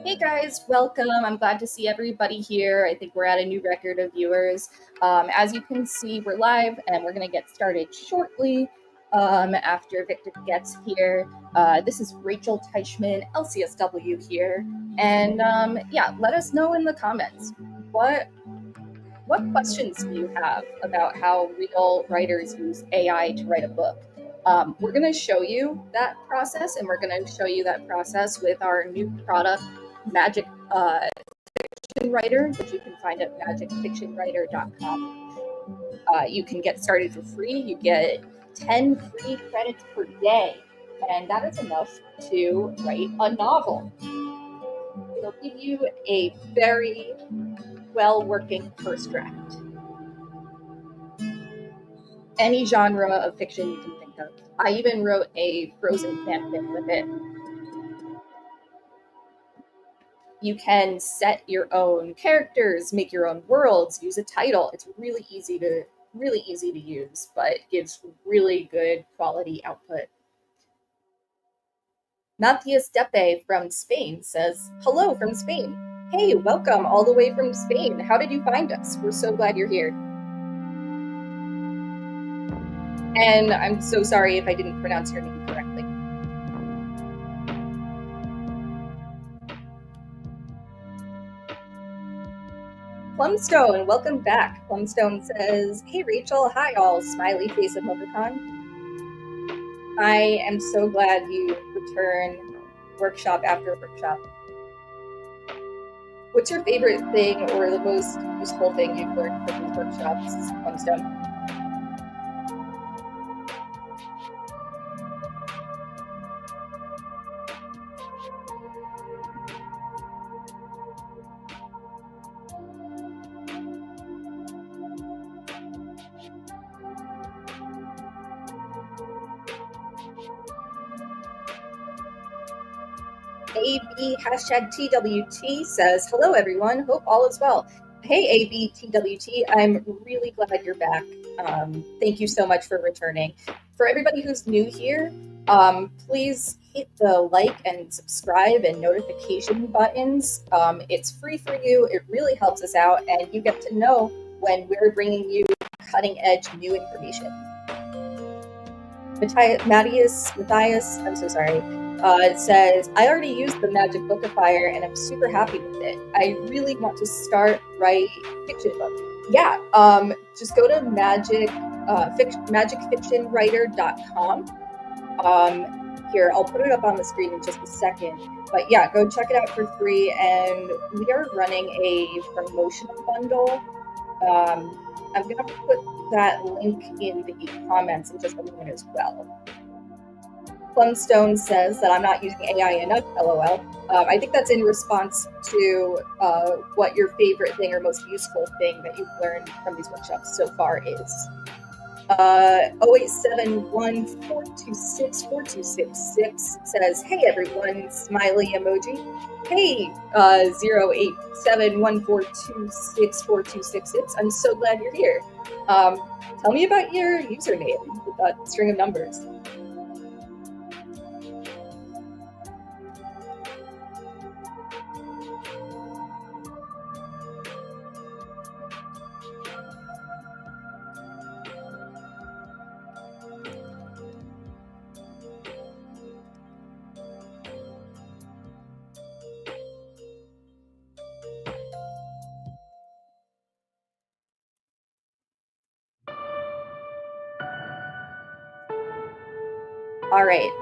Hey guys, welcome. I'm glad to see everybody here. I think we're at a new record of viewers. As you can see, we're live and we're going to get started shortly after Victor gets here. This is Rachel Teichman, LCSW here. And yeah, let us know in the comments what questions do you have about how real writers use AI to write a book? We're going to show you that process, and we're going to show you that process with our new product, Magic Fiction Writer, which you can find at magicfictionwriter.com. You can get started for free. You get 10 free credits per day, and that is enough to write a novel. It'll give you a very well-working first draft. Any genre of fiction you can think of. I even wrote a Frozen fanfic with it. You can set your own characters, make your own worlds, use a title. It's really easy to use, but gives really good quality output. Matthias Depe from Spain says, "Hello from Spain. Hey, welcome all the way from Spain. How did you find us? We're so glad you're here." And I'm so sorry if I didn't pronounce your name correctly. Plumstone, welcome back. Plumstone says, "Hey Rachel, hi all, smiley face emoticon. I am so glad you return workshop after workshop. What's your favorite thing or the most useful thing you've learned from these workshops, Plumstone?" AB #TWT says, "Hello everyone, hope all is well." Hey AB TWT, I'm really glad you're back. Thank you so much for returning. For everybody who's new here, please hit the like and subscribe and notification buttons. It's free for you, it really helps us out, and you get to know when we're bringing you cutting edge new information. Matthias, I'm so sorry. It says, "I already used the Magic Bookifier and I'm super happy with it. I really want to start write fiction book." Yeah, just go to magicfictionwriter.com. Here, I'll put it up on the screen in just a second. But yeah, go check it out for free. And we are running a promotional bundle. I'm going to put that link in the comments in just a moment as well. Plumstone says that I'm not using AI enough, LOL. I think that's in response to what your favorite thing or most useful thing that you've learned from these workshops so far is. 0871426426 says, "Hey everyone, smiley emoji." Hey, 0871426426. I'm so glad you're here. Tell me about your username with that string of numbers. All right,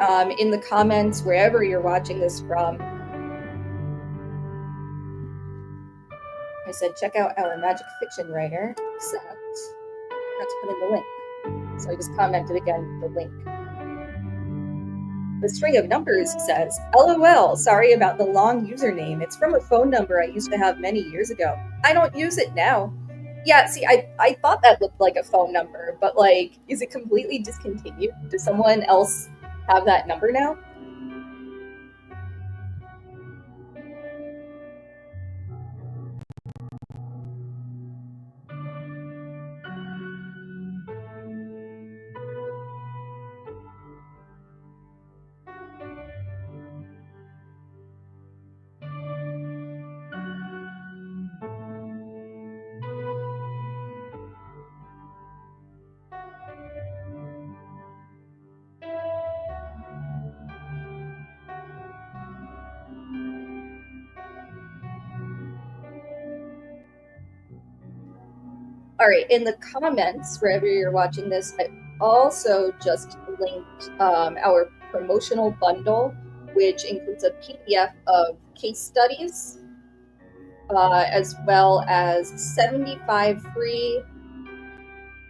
in the comments, wherever you're watching this from, I said, check out our Magic Fiction Writer, except I forgot to put in the link. So I just commented again the link. The string of numbers says, "LOL, sorry about the long username. It's from a phone number I used to have many years ago. I don't use it now. Yeah, see, I thought that looked like a phone number, but like, is it completely discontinued? Does someone else have that number now? All right, in the comments, wherever you're watching this, I also just linked our promotional bundle, which includes a PDF of case studies, as well as 75 free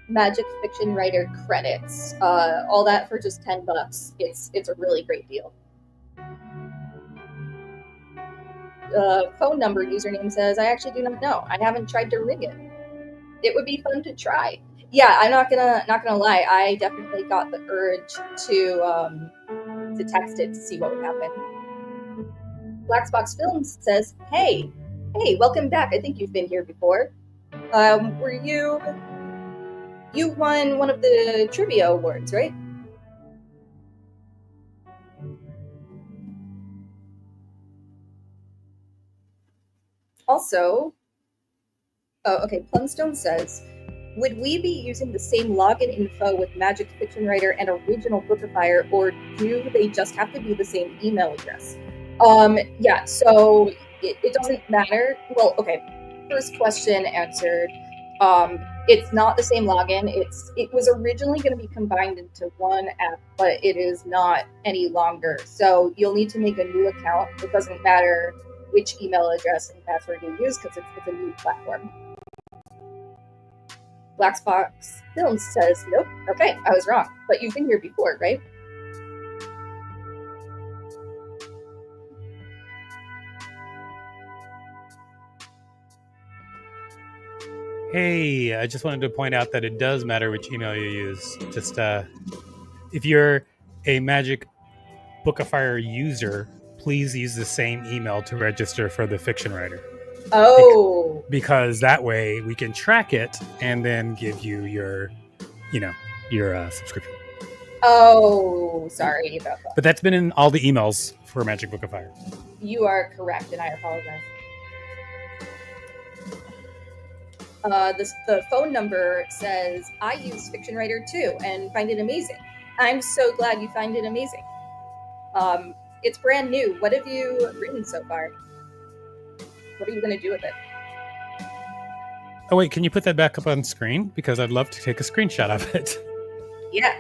Magic Fiction Writer credits. All that for just $10. It's a really great deal. Phone number username says, I actually do not know. I haven't tried to ring it. It would be fun to try. Yeah, I'm not gonna lie. I definitely got the urge to text it to see what would happen. Blacksbox Films says, hey, welcome back. I think you've been here before. Were you won one of the trivia awards, right? Also, oh, okay, Plumstone says, would we be using the same login info with Magic Fiction Writer and Original Bookifier, or do they just have to be the same email address? Yeah, so it doesn't matter. Well, okay, first question answered. It's not the same login. It was originally going to be combined into one app, but it is not any longer. So you'll need to make a new account. It doesn't matter which email address and password you use because it's a new platform. Blacksbox Films says, nope. Okay, I was wrong. But you've been here before, right? Hey, I just wanted to point out that it does matter which email you use. Just if you're a Magic Bookifier user, please use the same email to register for the fiction writer. Oh, because that way we can track it and then give you your subscription. Oh, sorry about that. But that's been in all the emails for Magic Bookifier. You are correct, and I apologize. The phone number says, I use Fiction Writer too and find it amazing. I'm so glad you find it amazing. It's brand new. What have you written so far? What are you going to do with it? Oh, wait, can you put that back up on screen? Because I'd love to take a screenshot of it. Yeah.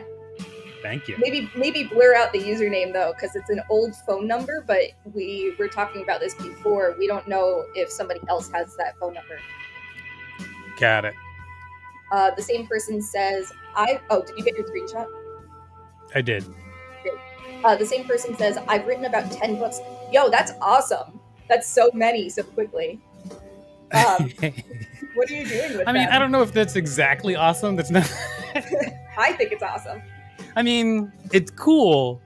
Thank you. Maybe blur out the username, though, because it's an old phone number, but we were talking about this before. We don't know if somebody else has that phone number. Got it. The same person says, did you get your screenshot? I did. Great. The same person says, I've written about 10 books. Yo, that's awesome. That's so many so quickly. What are you doing with I mean, them? I don't know if that's exactly awesome. That's not. I think it's awesome. I mean, it's cool.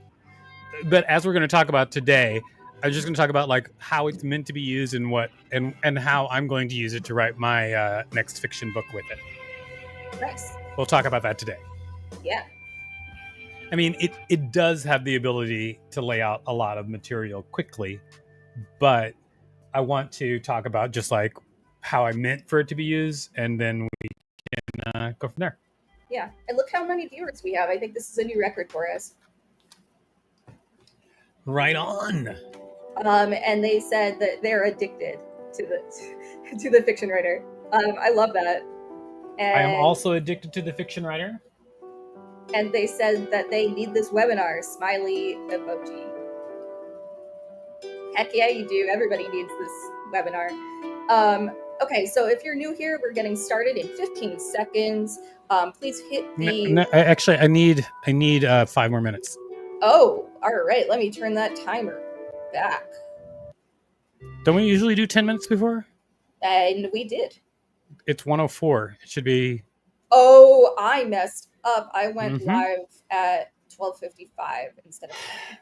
But as we're going to talk about today, I'm just going to talk about like how it's meant to be used and what and how I'm going to use it to write my next fiction book with it. Nice. We'll talk about that today. Yeah. I mean, it does have the ability to lay out a lot of material quickly, but I want to talk about just like how I meant for it to be used, and then we can go from there. Yeah. And look how many viewers we have. I think this is a new record for us. Right on. And they said that they're addicted to the fiction writer. I love that. And I am also addicted to the fiction writer. And they said that they need this webinar. Smiley emoji. Heck yeah, you do. Everybody needs this webinar. Okay, so if you're new here, we're getting started in 15 seconds. Please hit the... Actually, I need 5 more minutes. Oh, all right. Let me turn that timer back. Don't we usually do 10 minutes before? And we did. It's 104. It should be. Oh, I messed up. I went Mm-hmm. live at 12:55 instead of 10.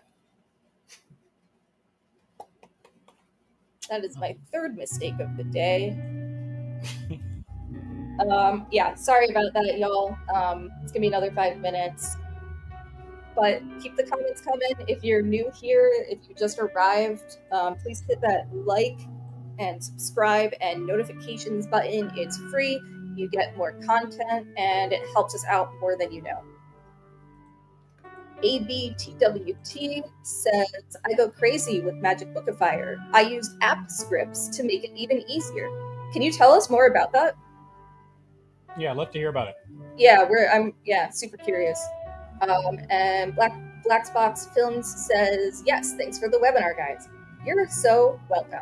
That is my third mistake of the day. Yeah, sorry about that, y'all. It's gonna be another 5 minutes. But keep the comments coming. If you're new here, if you just arrived, please hit that like and subscribe and notifications button. It's free. You get more content and it helps us out more than you know. ABTWT says, I go crazy with Magic Bookifier. I used app scripts to make it even easier. Can you tell us more about that? Yeah, I'd love to hear about it. Yeah, I'm super curious. And Blacksbox Films says, yes, thanks for the webinar, guys. You're so welcome.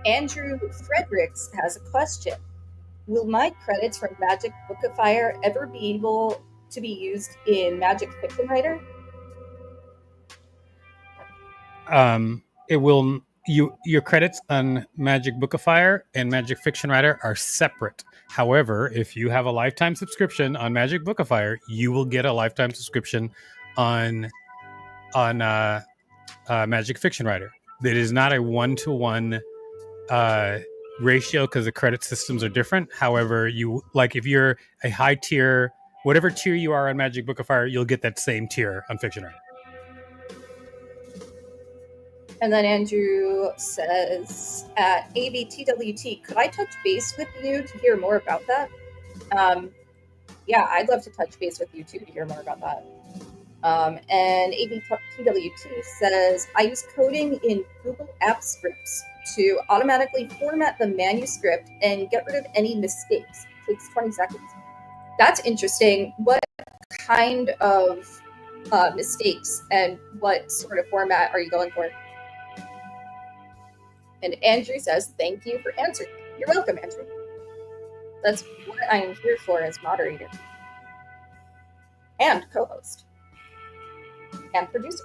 Andrew Fredericks has a question. Will my credits from Magic Bookifier ever be able to be used in Magic Fiction Writer? It will. Your credits on Magic Bookifier and Magic Fiction Writer are separate. However, if you have a lifetime subscription on Magic Bookifier, you will get a lifetime subscription on Magic Fiction Writer. It is not a 1-to-1 uh, ratio because the credit systems are different. However, you like if you're a high tier, whatever tier you are on Magic Bookifier, you'll get that same tier on Fiction Writer. And then Andrew says, at ABTWT, could I touch base with you to hear more about that? Yeah, I'd love to touch base with you too to hear more about that. And ABTWT says, I use coding in Google Apps Scripts to automatically format the manuscript and get rid of any mistakes. It takes 20 seconds. That's interesting. What kind of mistakes and what sort of format are you going for? And Andrew says, thank you for answering. You're welcome, Andrew. That's what I am here for as moderator and co-host and producer.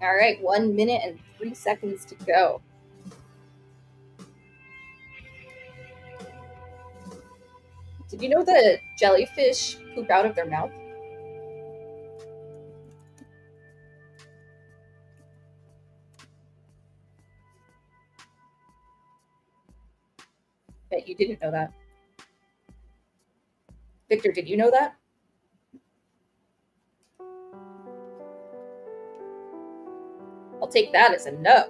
All right, 1 minute and 3 seconds to go. Did you know that jellyfish poop out of their mouth? Bet you didn't know that. Victor, did you know that? I'll take that as a no.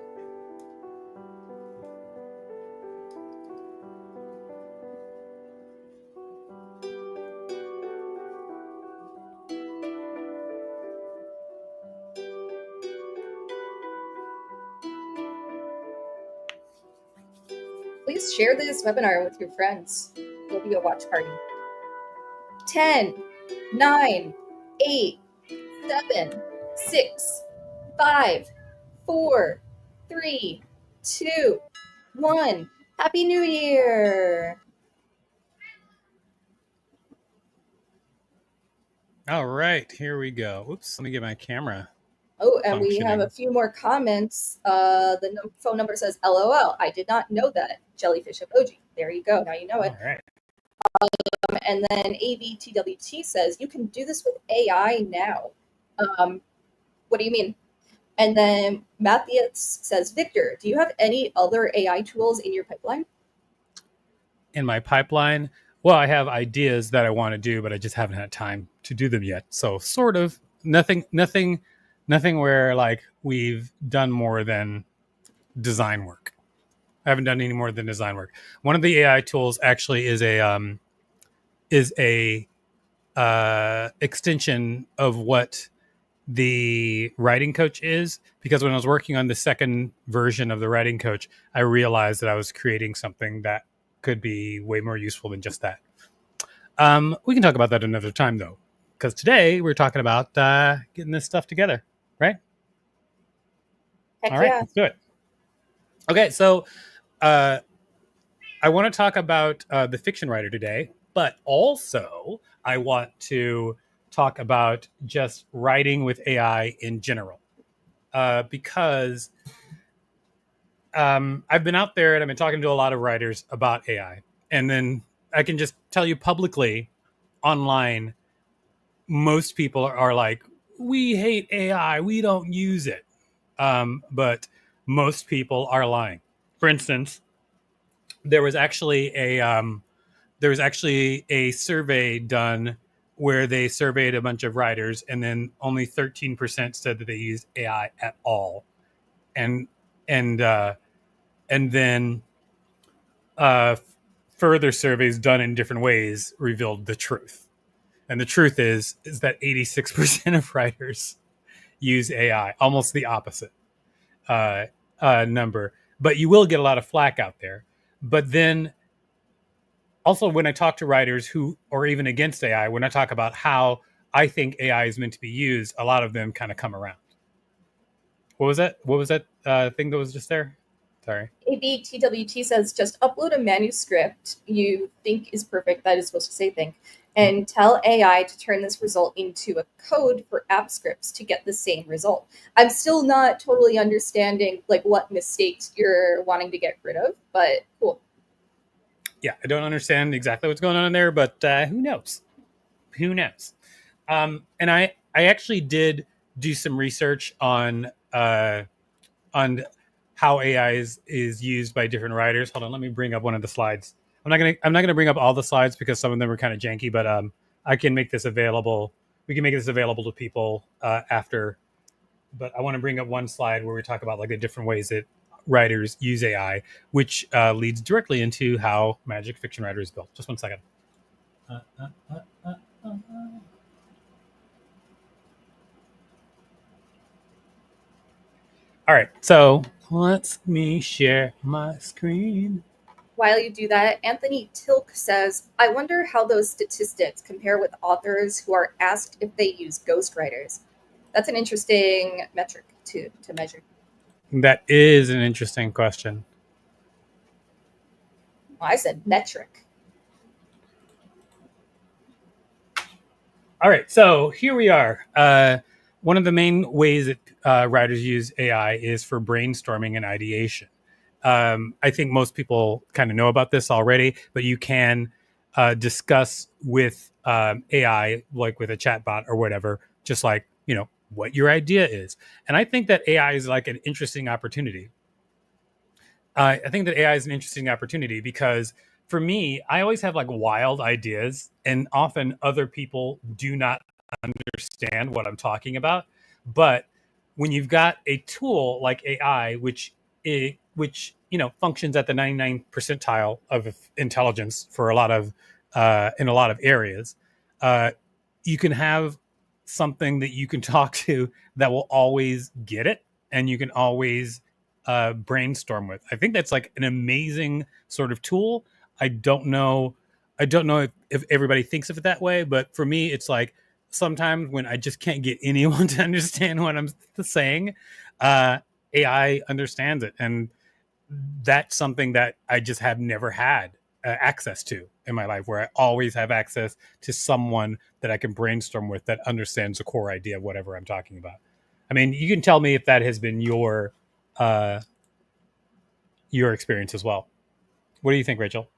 Please share this webinar with your friends. It'll be a watch party. 10, 9, 8, 7, 6, 5, 4, 3, 2, 1. Happy New Year! All right, here we go. Oops, let me get my camera. Oh, and we have a Functioning. few more comments. The phone number says, LOL, I did not know that. Jellyfish emoji. There you go. Now you know it. All right. And then AVTWT says, you can do this with AI now. What do you mean? And then Matthias says, Victor, do you have any other AI tools in your pipeline? In my pipeline, well, I have ideas that I want to do, but I just haven't had time to do them yet. So sort of nothing where like we've done more than design work. I haven't done any more than design work. One of the AI tools actually is a extension of what the writing coach is, because when I was working on the second version of the writing coach, I realized that I was creating something that could be way more useful than just that. We can talk about that another time though, because today we're talking about getting this stuff together, right? Heck All right, yeah. let's do it. Okay, so I want to talk about the fiction writer today, but also I want to talk about just writing with AI in general, because I've been out there and I've been talking to a lot of writers about AI, and then I can just tell you publicly online, most people are like, "We hate AI, we don't use it," but most people are lying. For instance, there was actually a survey done where they surveyed a bunch of writers, and then only 13% said that they used AI at all, and and uh, and then uh, further surveys done in different ways revealed the truth. And the truth is that 86% of writers use AI, almost the opposite uh, number. But you will get a lot of flack out there. But then also, when I talk to writers who are even against AI, when I talk about how I think AI is meant to be used, a lot of them kind of come around. What was that? What was that thing that was just there? Sorry. ABTWT says, just upload a manuscript you think is perfect, that is supposed to say think, and tell AI to turn this result into a code for app scripts to get the same result. I'm still not totally understanding like what mistakes you're wanting to get rid of, but cool. Yeah, I don't understand exactly what's going on in there, but who knows? Who knows? And I actually did do some research on how AI is used by different writers. Hold on, let me bring up one of the slides. I'm not gonna bring up all the slides because some of them are kind of janky, but I can make this available. We can make this available to people after. But I want to bring up one slide where we talk about like the different ways that writers use AI, which leads directly into how magic fiction writer is built. Just one second. Uh, uh, uh, uh, uh. All right, so let me share my screen. While you do that, Anthony Tilk says, I wonder how those statistics compare with authors who are asked if they use ghostwriters. That's an interesting metric to measure. That is an interesting question. Well, I said metric. All right, so here we are. One of the main ways that writers use AI is for brainstorming and ideation. I think most people kind of know about this already, but you can discuss with AI, like with a chatbot or whatever, just like, what your idea is. And I think that AI is like an interesting opportunity. I think that AI is an interesting opportunity because for me, I always have like wild ideas, and often other people do not understand what I'm talking about. But when you've got a tool like AI, which functions at the 99th percentile of intelligence for a lot of in a lot of areas, uh, you can have something that you can talk to that will always get it, and you can always brainstorm with. I think that's like an amazing sort of tool. I don't know. I don't know if everybody thinks of it that way, but for me, it's like sometimes when I just can't get anyone to understand what I'm saying, uh, AI understands it, and that's something that I just have never had access to in my life, where I always have access to someone that I can brainstorm with that understands the core idea of whatever I'm talking about. I mean, you can tell me if that has been uh, your experience as well. What do you think, Rachel?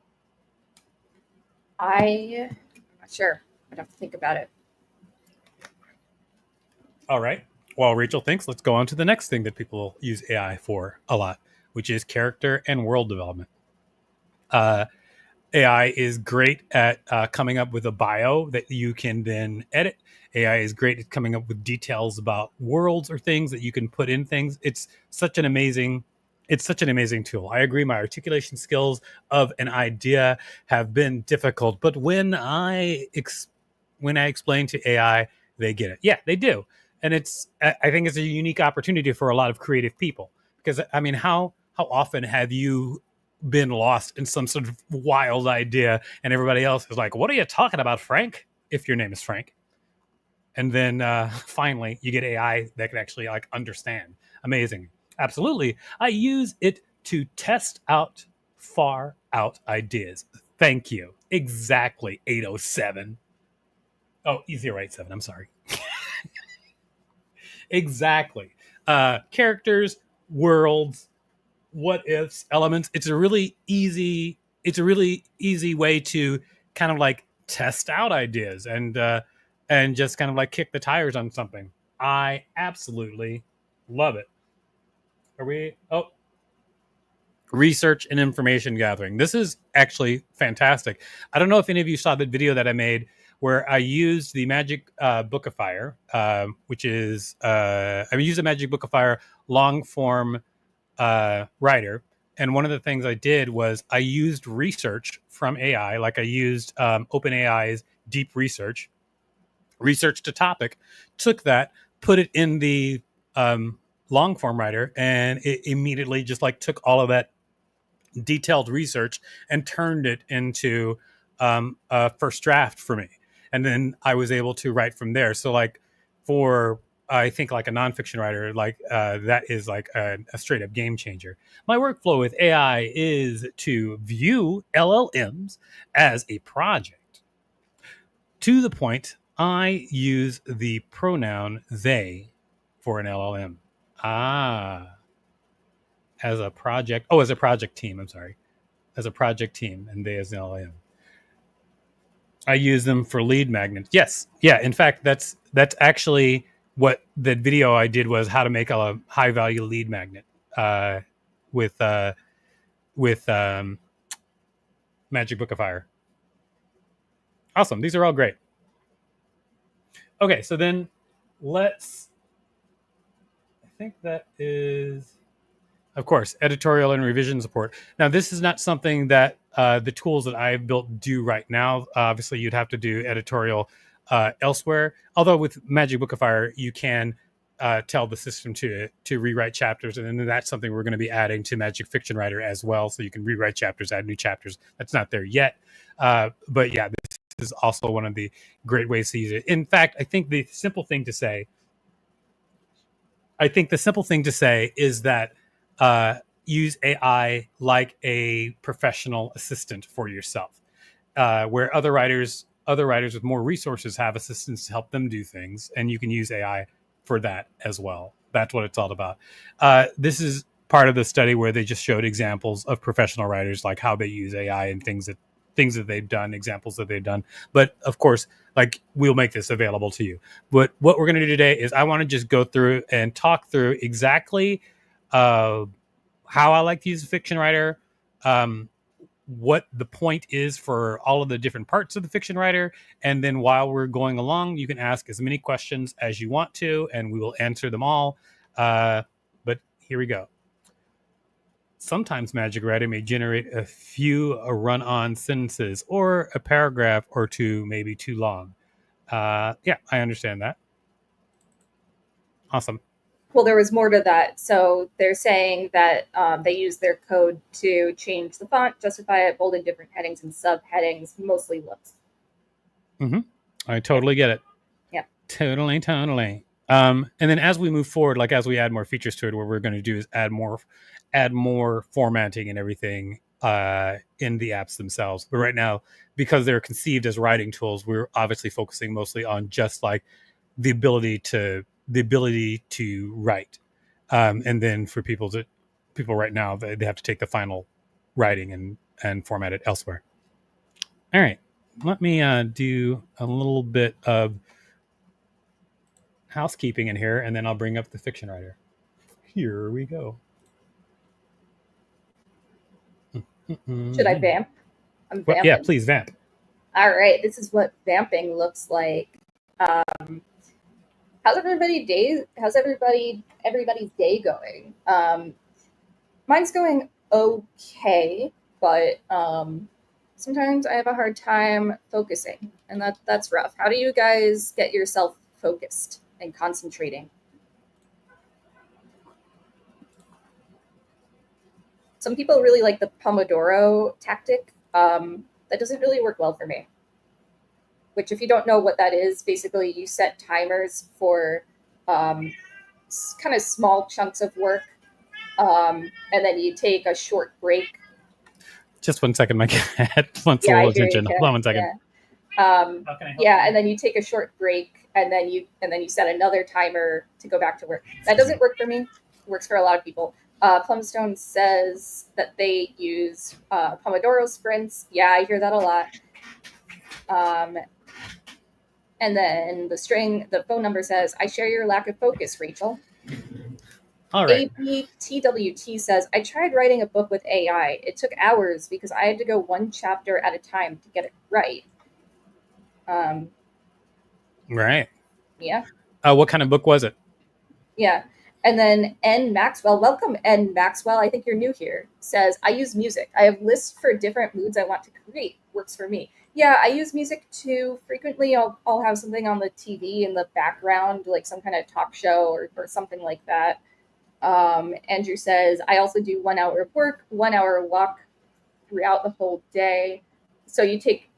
I'm not sure. I'd have to think about it. All right. While Rachel thinks, let's go on to the next thing that people use AI for a lot, which is character and world development. Uh, AI is great at coming up with a bio that you can then edit. AI is great at coming up with details about worlds or things that you can put in things. It's such an amazing tool. I agree. My articulation skills of an idea have been difficult, but when I explain to AI, they get it. Yeah, they do, and I think it's a unique opportunity for a lot of creative people because I mean, how often have you been lost in some sort of wild idea and everybody else is like, what are you talking about, Frank, if your name is Frank? And then finally you get AI that can actually like understand. Amazing. Absolutely. I use it to test out far out ideas. Thank you. Exactly. 807. Oh, 087. I'm sorry. Exactly. Characters, worlds, what ifs, elements. It's a really easy way to kind of like test out ideas and just kind of like kick the tires on something. I absolutely love it. Are we oh research and information gathering. This is actually fantastic. I don't know if any of you saw the video that I made where I used the Magic Bookifier, which is I used the Magic Bookifier long form writer. And one of the things I did was I used research from AI, like I used OpenAI's deep researched a topic, took that, put it in the long form writer, and it immediately just like took all of that detailed research and turned it into a first draft for me. And then I was able to write from there. So like for I think like a nonfiction writer, like that is like a straight up game changer. My workflow with AI is to view LLMs as a project. To the point, I use the pronoun they for an LLM. Ah, as a project. Oh, as a project team. I'm sorry, as a project team, and they as an LLM. I use them for lead magnets. Yes, yeah. In fact, that's actually what that video I did was how to make a high value lead magnet uh, with with Magic Book of Fire. Awesome. These are all great. Okay, so then let's. I think that is of course, editorial and revision support. Now, this is not something that the tools that I've built do right now. Obviously, you'd have to do editorial elsewhere. Although with Magic Bookifier, you can tell the system to rewrite chapters, and then that's something we're going to be adding to Magic Fiction Writer as well. So you can rewrite chapters, add new chapters. That's not there yet, but yeah, this is also one of the great ways to use it. In fact, I think the simple thing to say is that use AI like a professional assistant for yourself, where other writers with more resources have assistants to help them do things, and you can use AI for that as well. That's what it's all about. This is part of the study where they just showed examples of professional writers, like how they use AI and things that they've done, examples that they've done. But of course, like we'll make this available to you. But what we're going to do today is I want to just go through and talk through exactly uh, how I like to use a fiction writer, um, what the point is for all of the different parts of the fiction writer. And then while we're going along, you can ask as many questions as you want to, and we will answer them all. But here we go. Sometimes Magic Writer may generate a few run on sentences or a paragraph or two, maybe too long. Yeah, I understand that. Awesome. Well, there was more to that. So they're saying that they use their code to change the font, justify it, bold in different headings and subheadings, mostly looks. Mm-hmm. I Yeah. totally get it. Yeah. Totally. And then as we move forward, like as we add more features to it, what we're going to do is add more formatting and everything in the apps themselves. But right now, because they're conceived as writing tools, we're obviously focusing mostly on just like the ability to write. And then for people right now, they have to take the final writing and format it elsewhere. All right, let me do a little bit of housekeeping in here, and then I'll bring up the fiction writer. Here we go. Should I Mm-hmm. vamp? I'm Well, yeah, vamping. please vamp. All right, this is what vamping looks like. Um, how's everybody's day going? Mine's going okay, but sometimes I have a hard time focusing, and that's rough. How do you guys get yourself focused and concentrating? Some people really like the Pomodoro tactic. That doesn't really work well for me. Which, if you don't know what that is, basically you set timers for um, kind of small chunks of work, and then you take a short break. Just 1 second, my cat wants a Yeah, I little hear you, attention. Hold on Kat. 1 second. Yeah. How can I help Yeah, you? and then you take a short break, and then you set another timer to go back to work. That Excuse me. doesn't work for me. It works for a lot of people. Plumstone says that they use Pomodoro sprints. Yeah, I hear that a lot. Um, and then the phone number says, "I share your lack of focus, Rachel." All right. ABTWT says, "I tried writing a book with AI. It took hours because I had to go one chapter at a time to get it right." Um, Right. yeah. What kind of book was it? Yeah. And then N Maxwell, welcome N Maxwell. I think you're new here. Says, "I use music. I have lists for different moods I want to create. Works for me." Yeah, I use music too. Frequently I'll have something on the TV in the background, like some kind of talk show or something like that. Andrew says, "I also do 1 hour of work, 1 hour walk throughout the whole day." So you take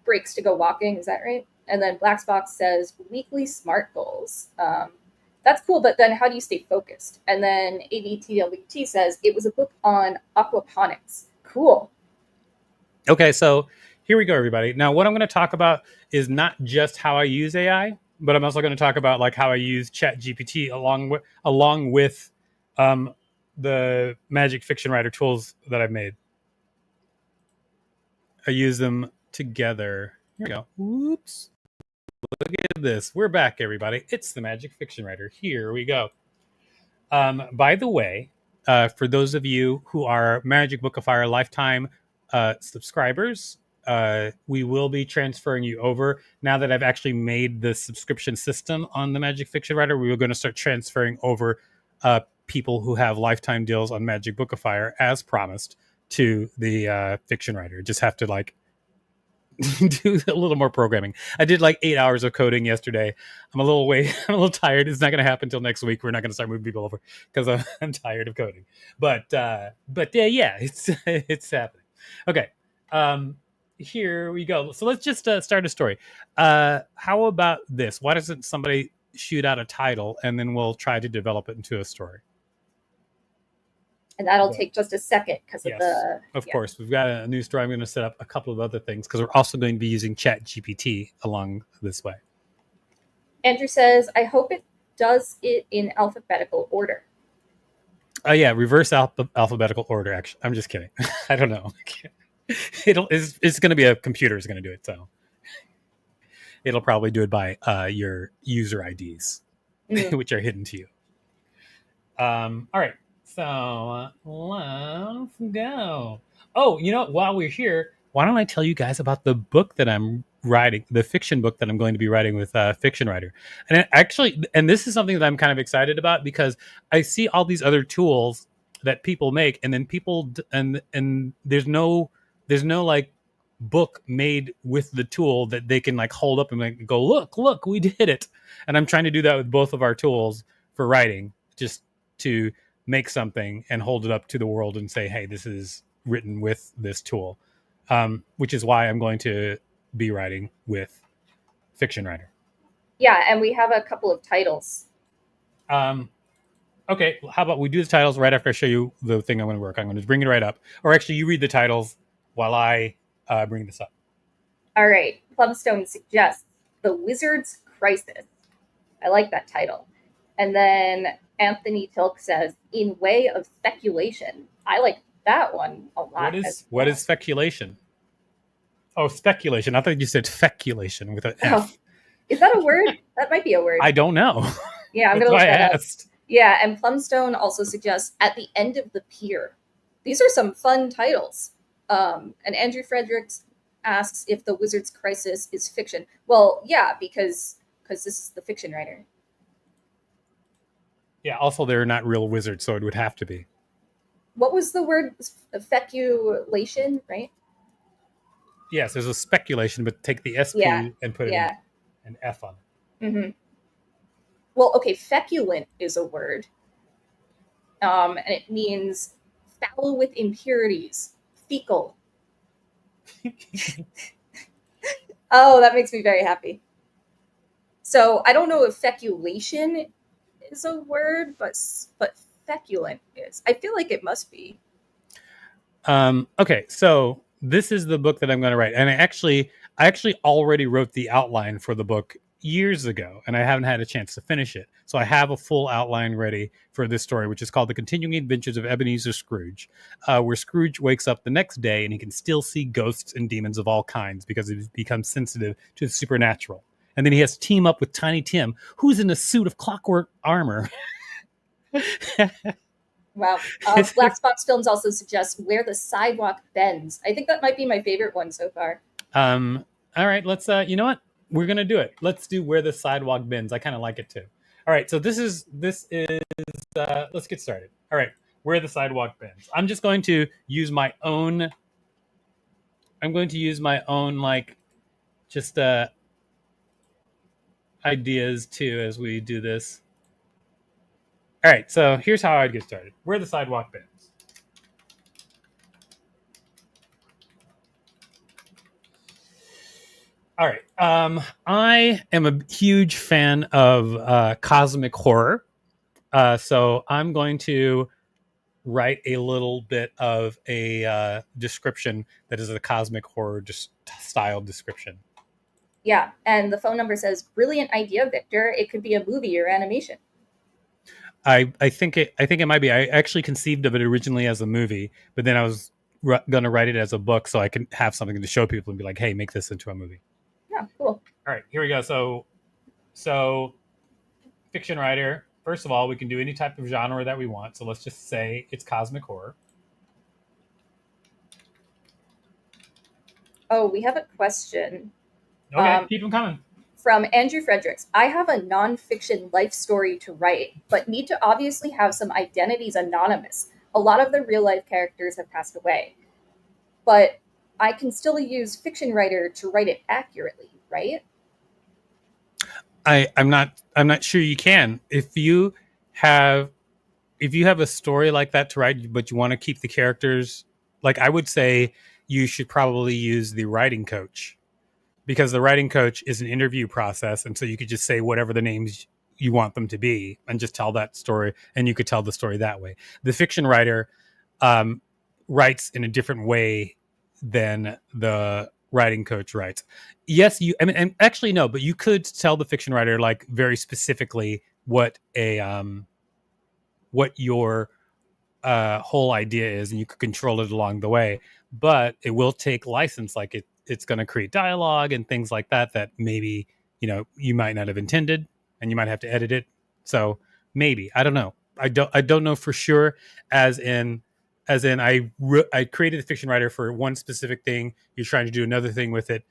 breaks to go walking, is that right? And then Blacksbox says weekly smart goals. That's cool, but then how do you stay focused? And then ABTWT says it was a book on aquaponics. Cool. Okay, so here we go, everybody. Now, what I'm going to talk about is not just how I use AI, but I'm also going to talk about like how I use Chat GPT along with um, the Magic Fiction Writer tools that I've made. I use them together. Here we go. Whoops. Look at this. We're back, everybody. It's the Magic Fiction Writer. Here we go. By the way, for those of you who are Magic Book of Fire lifetime subscribers, we will be transferring you over. Now that I've actually made the subscription system on the Magic Fiction Writer, we are going to start transferring over people who have lifetime deals on Magic Book of Fire, as promised, to the Fiction Writer. Just have to like do a little more programming. I did like 8 hours of coding yesterday. I'm a little I'm a little tired. It's not going to happen until next week. We're not going to start moving people over because I'm tired of coding. But yeah, it's it's happening. Okay, here we go. So let's just start a story. How about this? Why doesn't somebody shoot out a title and then we'll try to develop it into a story? And that'll But take just a second because of yes, the of yeah. course. We've got a new story. I'm going to set up a couple of other things because we're also going to be using Chat GPT along this way. Andrew says, "I hope it does it in alphabetical order." Yeah, reverse alphabetical order. Actually, I'm just kidding. I don't know. It's going to be a computer is going to do it, so it'll probably do it by your user IDs, Mm. which are hidden to you. All right, so let's go. Oh, while we're here, why don't I tell you guys about the book that I'm writing, the fiction book that I'm going to be writing with Fiction Writer, and this is something that I'm kind of excited about because I see all these other tools that people make, and then and there's no like book made with the tool that they can like hold up and like go look we did it, and I'm trying to do that with both of our tools for writing, just to make something and hold it up to the world and say, hey, this is written with this tool, which is why I'm going to be writing with Fiction Writer. Yeah, and we have a couple of titles. Um, okay, how about we do the titles right after I show you the thing I'm going to work. I'm going to bring it right up. Or actually, you read the titles while I bring this up. All right, Plumstone suggests The Wizard's Crisis. I like that title. And then Anthony Tilk says, In Way of Speculation. I like that one a lot as What well. is speculation? Oh, speculation. I thought you said feculation with an Oh, F. is that a word? That might be a word. I don't know. Yeah, I'm That's going to why look I that up. asked. Yeah, and Plumstone also suggests At the End of the Pier. These are some fun titles. And Andrew Fredericks asks if The Wizard's Crisis is fiction. Well, yeah, because this is the fiction writer. Yeah, also, they're not real wizards, so it would have to be. What was the word? Feculation, right? Yes, there's a speculation, but take the Yeah, SP and put it in yeah. an F on it. Mm-hmm. Well, okay, feculent is a word, and it means foul with impurities, fecal. Oh, that makes me very happy. So I don't know if feculation is a word, but feculent is. I feel like it must be. Okay, so this is the book that I'm going to write, and I actually already wrote the outline for the book years ago, and I haven't had a chance to finish it. So I have a full outline ready for this story, which is called "The Continuing Adventures of Ebenezer Scrooge," where Scrooge wakes up the next day and he can still see ghosts and demons of all kinds because he's become sensitive to the supernatural. And then he has to team up with Tiny Tim, who's in a suit of clockwork armor. Wow. Black Box Films also suggests Where the Sidewalk Bends. I think that might be my favorite one so far. All right, let's you know what? We're gonna do it. Let's do Where the Sidewalk Bends. I kind of like it too. All right, so this is let's get started. All right, Where the Sidewalk Bends. I'm just going to use my own. I'm going to use my own like just ideas too as we do this. All right, so here's how I'd get started. Where the Sidewalk Bends. All right. I am a huge fan of cosmic horror. So I'm going to write a little bit of a description that is a cosmic horror style description. Yeah, and the phone number says, Brilliant idea, Victor. It could be a movie or animation. I think it might be. I actually conceived of it originally as a movie, but then I was going to write it as a book so I can have something to show people and be like, hey, make this into a movie. Yeah, cool. All right, here we go. So fiction writer. First of all, we can do any type of genre that we want. So let's just say it's cosmic horror. Oh, we have a question. Okay, keep them coming. From Andrew Fredericks. I have a nonfiction life story to write, but need to obviously have some identities anonymous. A lot of the real life characters have passed away, but I can still use fiction writer to write it accurately, right? I'm not sure you can. Have if you have a story like that to write, but you want to keep the characters, like I would say, you should probably use the writing coach, because the writing coach is an interview process, and so you could just say whatever the names you want them to be and just tell that story, and you could tell the story that way. The fiction writer um, writes in a different way than the writing coach writes. Yes, and actually no, but you could tell the fiction writer like very specifically what your whole idea is, and you could control it along the way. But it will take license, like it's going to create dialogue and things like that maybe you might not have intended, and you might have to edit it. So maybe, I don't know. I don't know for sure. As in I created a fiction writer for one specific thing. You're trying to do another thing with it.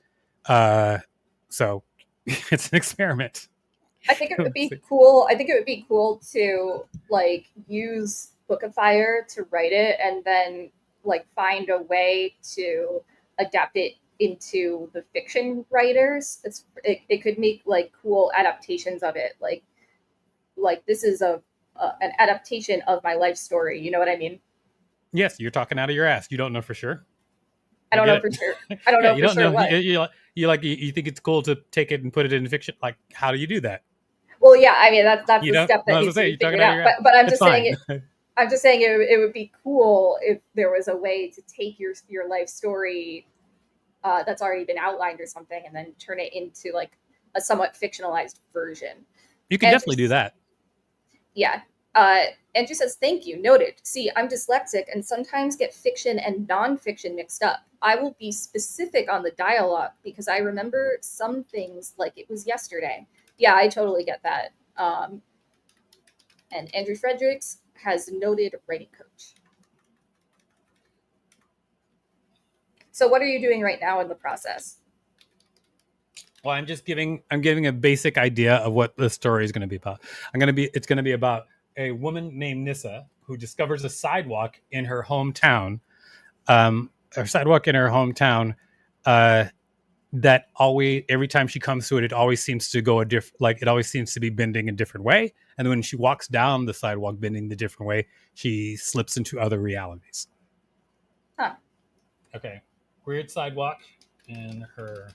So it's an experiment. I think it would be cool. I think it would be cool to like use Bookifier to write it and then like find a way to adapt it into the fiction writers. It could make like cool adaptations of it. Like like this is an adaptation of my life story. You know what I mean? Yes, you're talking out of your ass. You don't know for sure. I I don't get know for it. sure. I don't Yeah, know you for don't sure know. what. You think it's cool to take it and put it in fiction. Like, how do you do that? Well, yeah, I mean that's You the don't. step No, that as I needs to say, be you're talking figured out of out. your ass. But I'm It's just saying fine. it. I'm just saying it would be cool if there was a way to take your life story that's already been outlined or something, and then turn it into like a somewhat fictionalized version. You can Andrew, definitely do that. yeah. Uh, Andrew says, "Thank you. Noted. See, I'm dyslexic and sometimes get fiction and nonfiction mixed up. I will be specific on the dialogue because I remember some things like it was yesterday." Yeah, I totally get that. And Andrew Fredericks has noted writing coach. So, what are you doing right now in the process? Well, I'm giving a basic idea of what the story is going to be about. It's going to be about a woman named Nissa who discovers a sidewalk in her hometown, um, or sidewalk in her hometown, uh, that always every time she comes to it, it always seems to go a different, like it always seems to be bending a different way. And when she walks down the sidewalk bending the different way, she slips into other realities. Huh. Okay, weird sidewalk in her.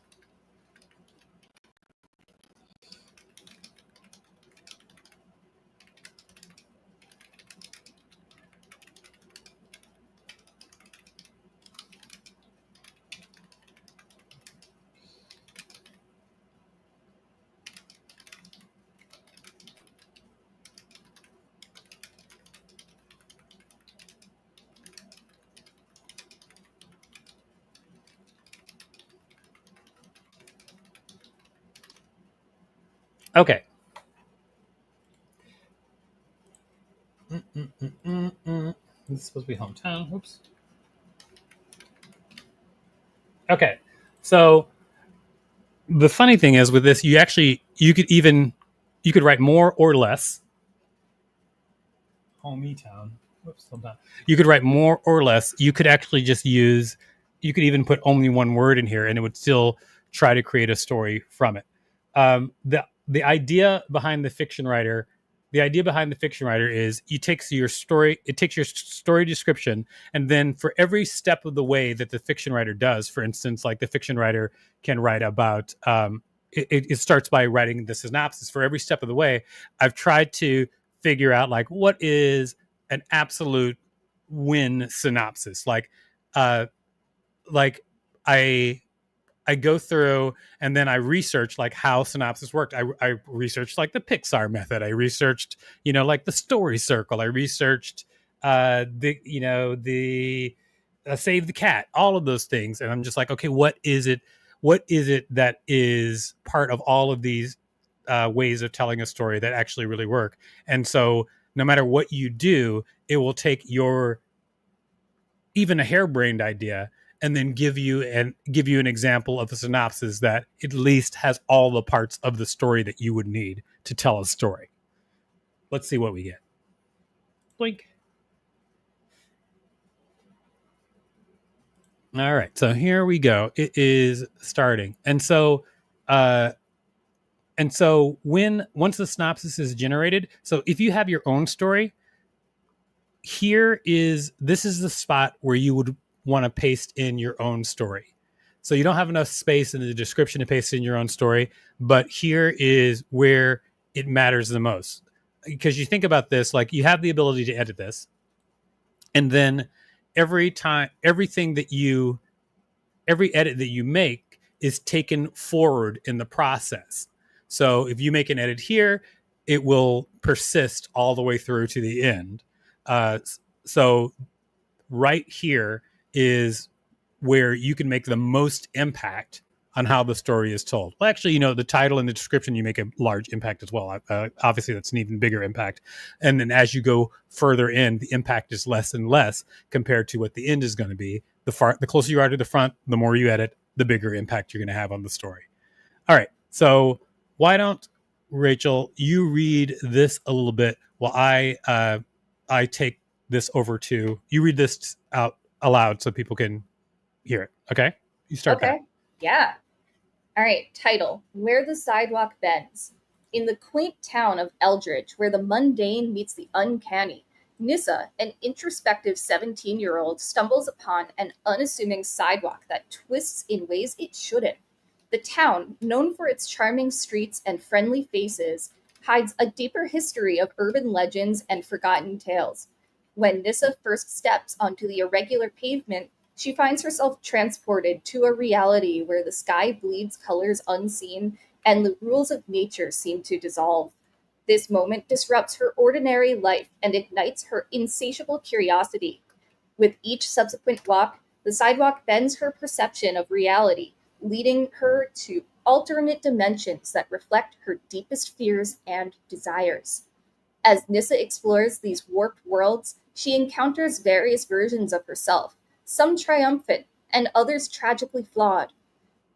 Okay. This is supposed to be hometown. Oops. Okay. So the funny thing is with this, you could write more or less. Homie town. Whoops, hold on. You could write more or less. You could actually just use. You could even put only one word in here, and it would still try to create a story from it. The idea behind the fiction writer, the idea behind the fiction writer is you takes your story. It takes your story description, and then for every step of the way that the fiction writer does, for instance, like the fiction writer can write about. It starts by writing the synopsis for every step of the way. I've tried to figure out like what is an absolute win synopsis, uh like i I go through and then I research like how synopsis worked. I researched like the Pixar method. I researched, like the story circle. I researched the save the cat, all of those things. And I'm just like, okay, what is it? What is it that is part of all of these ways of telling a story that actually really work? And so no matter what you do, it will take your even a harebrained idea and then give you an example of a synopsis that at least has all the parts of the story that you would need to tell a story. Let's see what we get. Blink. All right, so here we go. It is starting, uh, and so when once the synopsis is generated, so if you have your own story, this is the spot where you would want to paste in your own story. So you don't have enough space in the description to paste in your own story, but here is where it matters the most. Because you think about this, like you have the ability to edit this, and then everything that you every edit that you make is taken forward in the process. So if you make an edit here, it will persist all the way through to the end. Uh, so right here is where you can make the most impact on how the story is told. Well, actually, the title and the description, you make a large impact as well. Obviously, that's an even bigger impact. And then as you go further in, the impact is less and less compared to what the end is going to be. The closer you are to the front, the more you edit, the bigger impact you're going to have on the story. All right. So why don't Rachel, you read this a little bit while I take this over to you read this out aloud so people can hear it. Okay? You start that. Okay. Yeah. All right. Title: Where the Sidewalk Bends. In the quaint town of Eldridge, where the mundane meets the uncanny, Nissa, an introspective 17-year-old, stumbles upon an unassuming sidewalk that twists in ways it shouldn't. The town, known for its charming streets and friendly faces, hides a deeper history of urban legends and forgotten tales. When Nissa first steps onto the irregular pavement, she finds herself transported to a reality where the sky bleeds colors unseen and the rules of nature seem to dissolve. This moment disrupts her ordinary life and ignites her insatiable curiosity. With each subsequent walk, the sidewalk bends her perception of reality, leading her to alternate dimensions that reflect her deepest fears and desires. As Nissa explores these warped worlds, she encounters various versions of herself, some triumphant and others tragically flawed.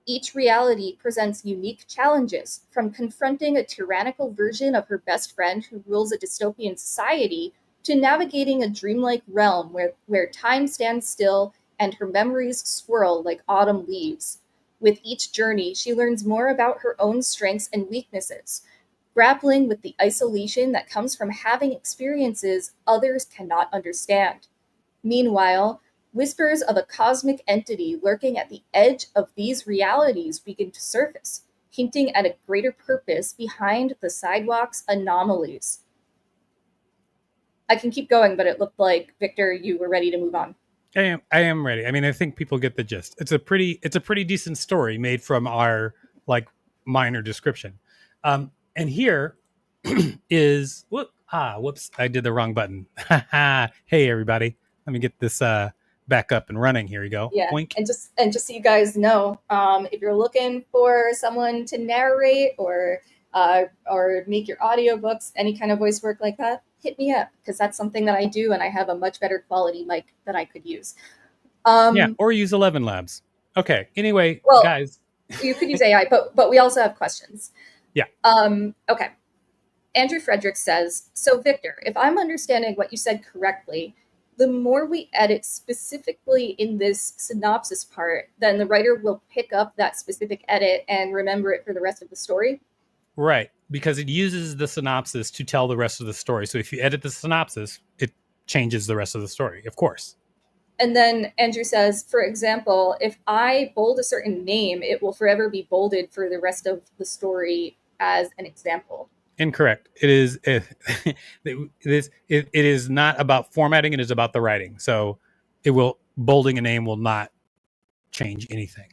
Each reality presents unique challenges, from confronting a tyrannical version of her best friend who rules a dystopian society to navigating a dreamlike realm where time stands still and her memories swirl like autumn leaves. With each journey, she learns more about her own strengths and weaknesses, grappling with the isolation that comes from having experiences others cannot understand. Meanwhile, whispers of a cosmic entity lurking at the edge of these realities begin to surface, hinting at a greater purpose behind the sidewalk's anomalies. I can keep going, but it looked like, Victor, you were ready to move on. I am ready. I mean, I think people get the gist. It's a pretty decent story made from our like minor description. And here is whoops, I did the wrong button. Hey everybody. Let me get this back up and running. Here we go. Yeah, Boink. and just so you guys know, if you're looking for someone to narrate or make your audiobooks, any kind of voice work like that, hit me up because that's something that I do, and I have a much better quality mic that I could use. Yeah, Um, or use 11 labs. Okay. Anyway, well, guys. you could use AI, but we also have questions. Yeah. Okay. Andrew Frederick says, so Victor, if I'm understanding what you said correctly, the more we edit specifically in this synopsis part, then the writer will pick up that specific edit and remember it for the rest of the story. Right. Because it uses the synopsis to tell the rest of the story. So if you edit the synopsis, it changes the rest of the story, of course. And then Andrew says, for example, if I bold a certain name, it will forever be bolded for the rest of the story as an example. Incorrect. It is it is not about formatting, it is about the writing. So it will bolding a name will not change anything.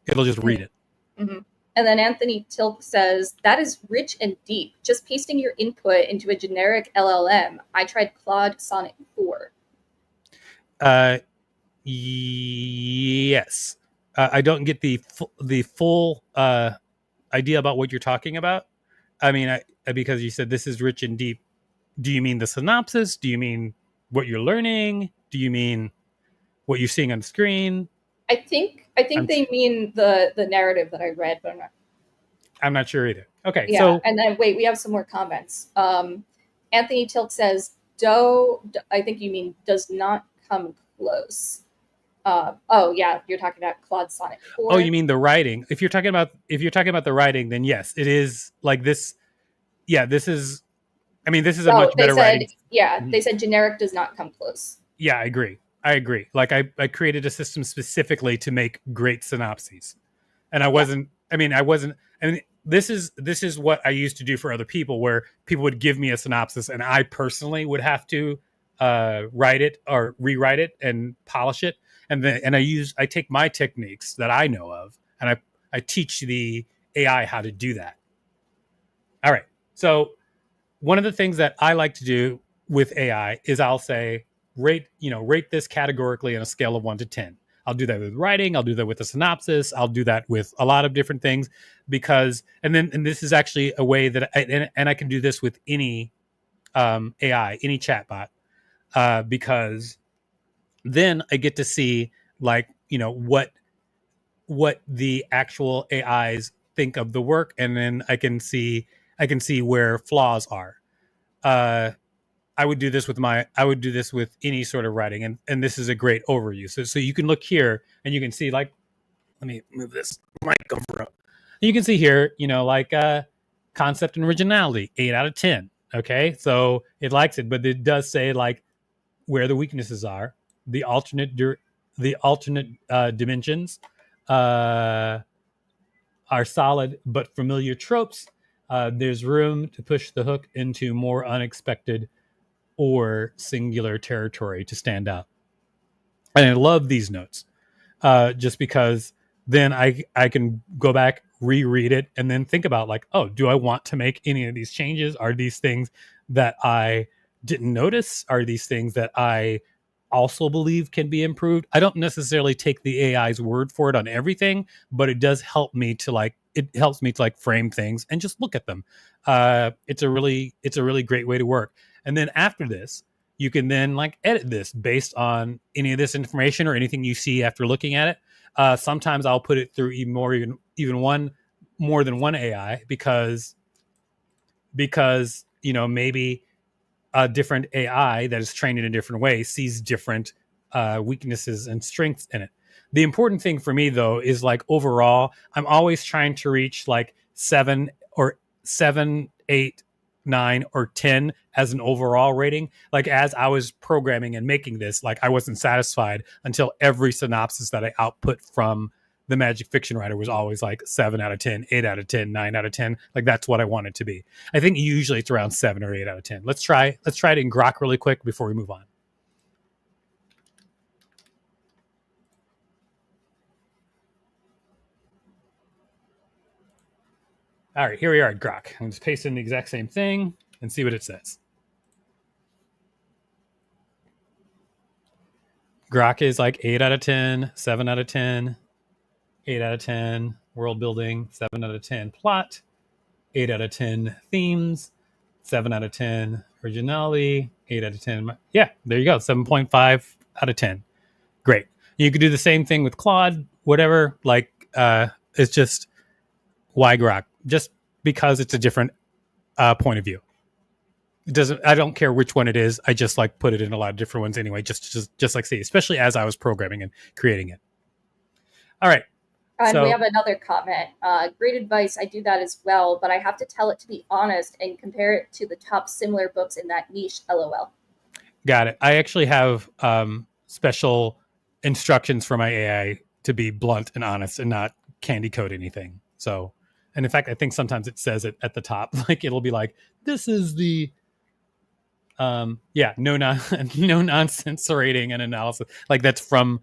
It'll just read it. Mm-hmm. And then Anthony Tilk says, that is rich and deep. Just pasting your input into a generic LLM. I tried Claude Sonnet 4. Yes. I don't get the full idea about what you're talking about. I mean, because you said this is rich and deep. Do you mean the synopsis? Do you mean what you're learning? Do you mean what you're seeing on screen? I think they mean the narrative that I read, but I'm not sure either. Okay, yeah. so And then wait, we have some more comments. Anthony Tilk says, "Doe." I think you mean does not come close. Oh yeah, you're talking about Claude Sonnet 4. oh, you mean the writing? If you're talking about the writing, then yes, it is like this. Yeah, this is. I mean, this is a Oh, much they better said, writing. yeah, Mhm. they said generic does not come close. Yeah, I agree. Like I created a system specifically to make great synopses. And I Yeah. wasn't I mean this is what I used to do for other people, where people would give me a synopsis and I personally would have to write it or rewrite it and polish it. And I take my techniques that I know of and I teach the AI how to do that. All right. So one of the things that I like to do with AI is I'll say rate this categorically on a scale of 1 to 10. I'll do that with writing, I'll do that with a synopsis, I'll do that with a lot of different things, because and this is actually a way that and I can do this with any AI, any chatbot, because then I get to see, like, what the actual AIs think of the work, and then I can see where flaws are. uh I would do this with any sort of writing, and this is a great overview. So you can look here and you can see, like, let me move this mic over up. You can see here, like, concept and originality, 8 out of 10. Okay, so it likes it, but it does say like where the weaknesses are, the alternate dimensions uh, are solid but familiar tropes. There's room to push the hook into more unexpected or singular territory to stand out. And I love these notes just because then I can go back, reread it, and then think about like, oh, do I want to make any of these changes? Are these things that I didn't notice? Are these things that I also believe can be improved? I don't necessarily take the AI's word for it on everything, but it does help me to like frame things and just look at them. It's a really great way to work. And then after this, you can then like edit this based on any of this information or anything you see after looking at it. Sometimes I'll put it through even one more than one AI because maybe a different AI that is trained in a different way sees different weaknesses and strengths in it. The important thing for me though is like overall, I'm always trying to reach like 7, 8, 9, or 10 as an overall rating. Like as I was programming and making this, like I wasn't satisfied until every synopsis that I output from the Magic Fiction Writer was always like 7 out of 10, 8 out of 10, 9 out of 10. Like that's what I want it to be. I think usually it's around 7 or 8 out of 10. Let's try it in Grok really quick before we move on. All right, here we are at Grok. I'm just pasting the exact same thing and see what it says. Grok is like 8 out of 10, 7 out of 10, 8 out of 10, world building, 7 out of 10, plot, 8 out of 10, themes, 7 out of 10, originality, 8 out of 10. Yeah, there you go, 7.5 out of 10. Great. You could do the same thing with Claude, whatever. Like, it's just why Grok? Just because it's a different point of view. It doesn't. I don't care which one it is. I just like put it in a lot of different ones anyway. Just like see, especially as I was programming and creating it. All right. And we So have another comment. Great advice. I do that as well, but I have to tell it to be honest and compare it to the top similar books in that niche. LOL. got it. I actually have special instructions for my AI to be blunt and honest and not candy coat anything. So, and in fact, I think sometimes it says it at the top. Like it'll be like, "This is the no no nonsense rating and analysis." Like that's from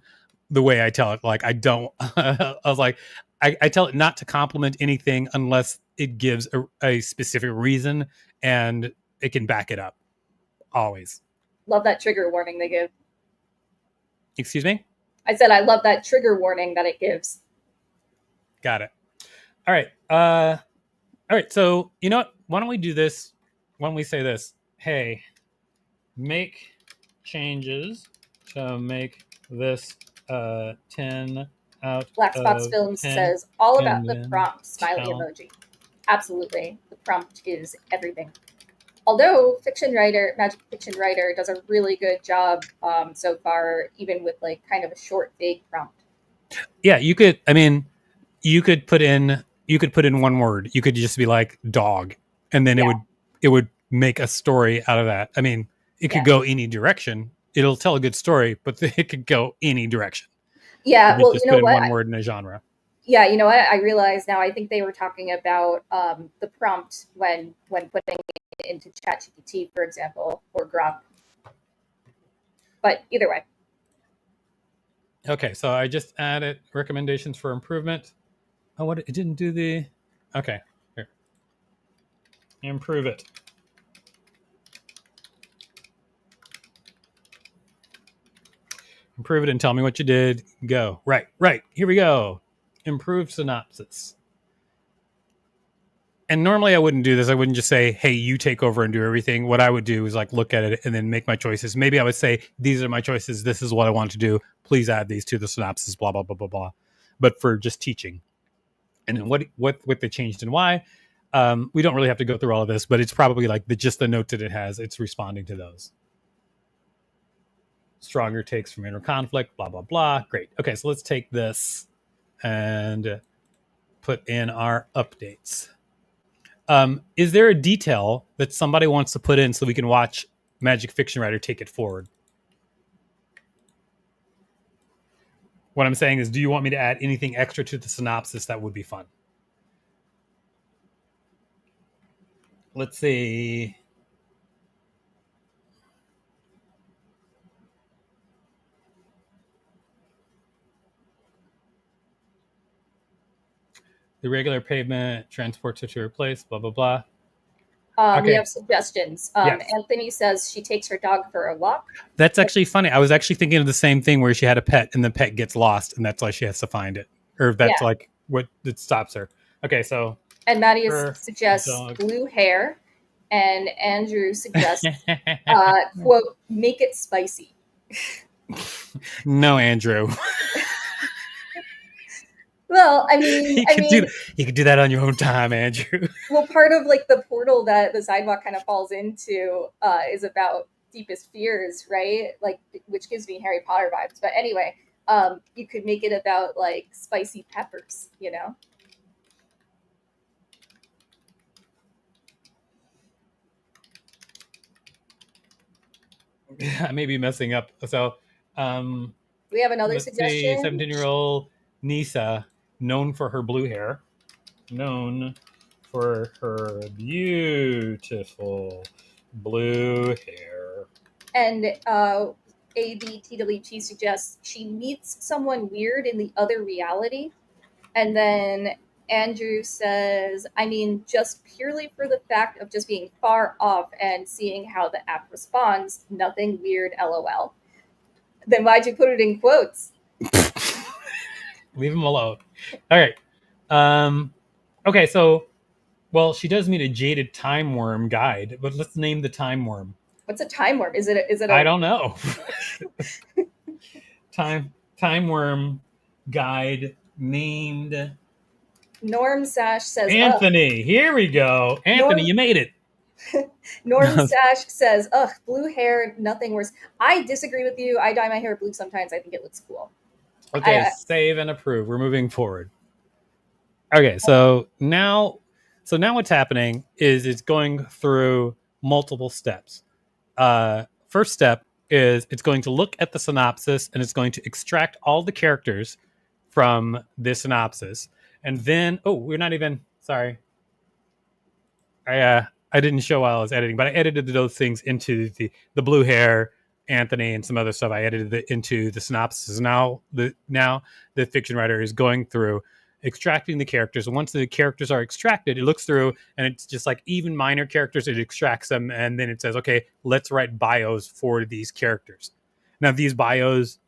the way I tell it. Like I don't. I was like, I tell it not to compliment anything unless it gives a specific reason and it can back it up. Always. Love that trigger warning they give. Excuse me? I said I love that trigger warning that it gives. Got it. All right. All right. So you know what? Why don't we do this? Why don't we say this? Hey, make changes to make this 10 out Black Spots of Films 10, says all about and the then prompt smiley tell- emoji. Absolutely. The prompt is everything. Although Magic Fiction Writer does a really good job so far, even with like kind of a short, vague prompt. Yeah, you could. I mean, you could put in one word. You could just be like dog, and then it would make a story out of that. I mean, it could go any direction. It'll tell a good story, but it could go any direction. Yeah, well, just put in one word in a genre. Yeah, you know what? I realize now. I think they were talking about the prompt when putting it into ChatGPT, for example, or Grok. But either way. Okay, so I just added recommendations for improvement. Oh, what? It didn't do the... Okay, here. Improve it. Improve it and tell me what you did. Go. Right. Here we go. Improve synopsis. And normally I wouldn't do this. I wouldn't just say, hey, you take over and do everything. What I would do is like look at it and then make my choices. Maybe I would say, these are my choices. This is what I want to do. Please add these to the synopsis, blah, blah, blah, blah, blah. But for just teaching. And then what they changed and why. We don't really have to go through all of this, but it's probably like just the notes that it has. It's responding to those. Stronger takes from inner conflict, blah, blah, blah. Great. Okay, so let's take this and put in our updates. Is there a detail that somebody wants to put in so we can watch Magic Fiction Writer take it forward? What I'm saying is, do you want me to add anything extra to the synopsis that would be fun? Let's see. The regular pavement transports her to her place, blah, blah, blah. We Okay. have suggestions. Yes. Anthony says she takes her dog for a walk. That's actually funny. I was actually thinking of the same thing where she had a pet and the pet gets lost and that's why she has to find it. Or that's Yeah. like what it stops her. Okay, so And Maddie her suggests dog. blue hair. And Andrew suggests, quote, make it spicy. No, Andrew. Well, I mean, you could do that on your own time, Andrew. well, part of like the portal that the sidewalk kind of falls into is about deepest fears, right? Like, which gives me Harry Potter vibes. But anyway, you could make it about like spicy peppers, you know? I may be messing up. So, We have another let's see. suggestion. 17-year-old Nisa, known for her blue hair, known for her beautiful blue hair. And ABTWT suggests she meets someone weird in the other reality. And then Andrew says, I mean, just purely for the fact of just being far off and seeing how the app responds, nothing weird, LOL. Then why'd you put it in quotes? Leave him alone. All right. Okay, so, well, she does meet a jaded time worm guide, but let's name the time worm. What's a time worm? Is it I don't know. time worm guide named Norm Sash says Anthony. Here we go. Anthony, you made it. Norm Sash says, ugh, blue hair, nothing worse. I disagree with you. I dye my hair blue sometimes. I think it looks cool. Okay, save and approve. We're moving forward. Okay, so now what's happening is it's going through multiple steps. First step is it's going to look at the synopsis and it's going to extract all the characters from the synopsis. And then, we're not even, sorry. I didn't show while I was editing, but I edited those things into the blue hair, Anthony, and some other stuff. I edited it into the synopsis. Now the fiction writer is going through extracting the characters. And once the characters are extracted, it looks through and it's just like even minor characters, it extracts them. And then it says, okay, let's write bios for these characters. Now, these bios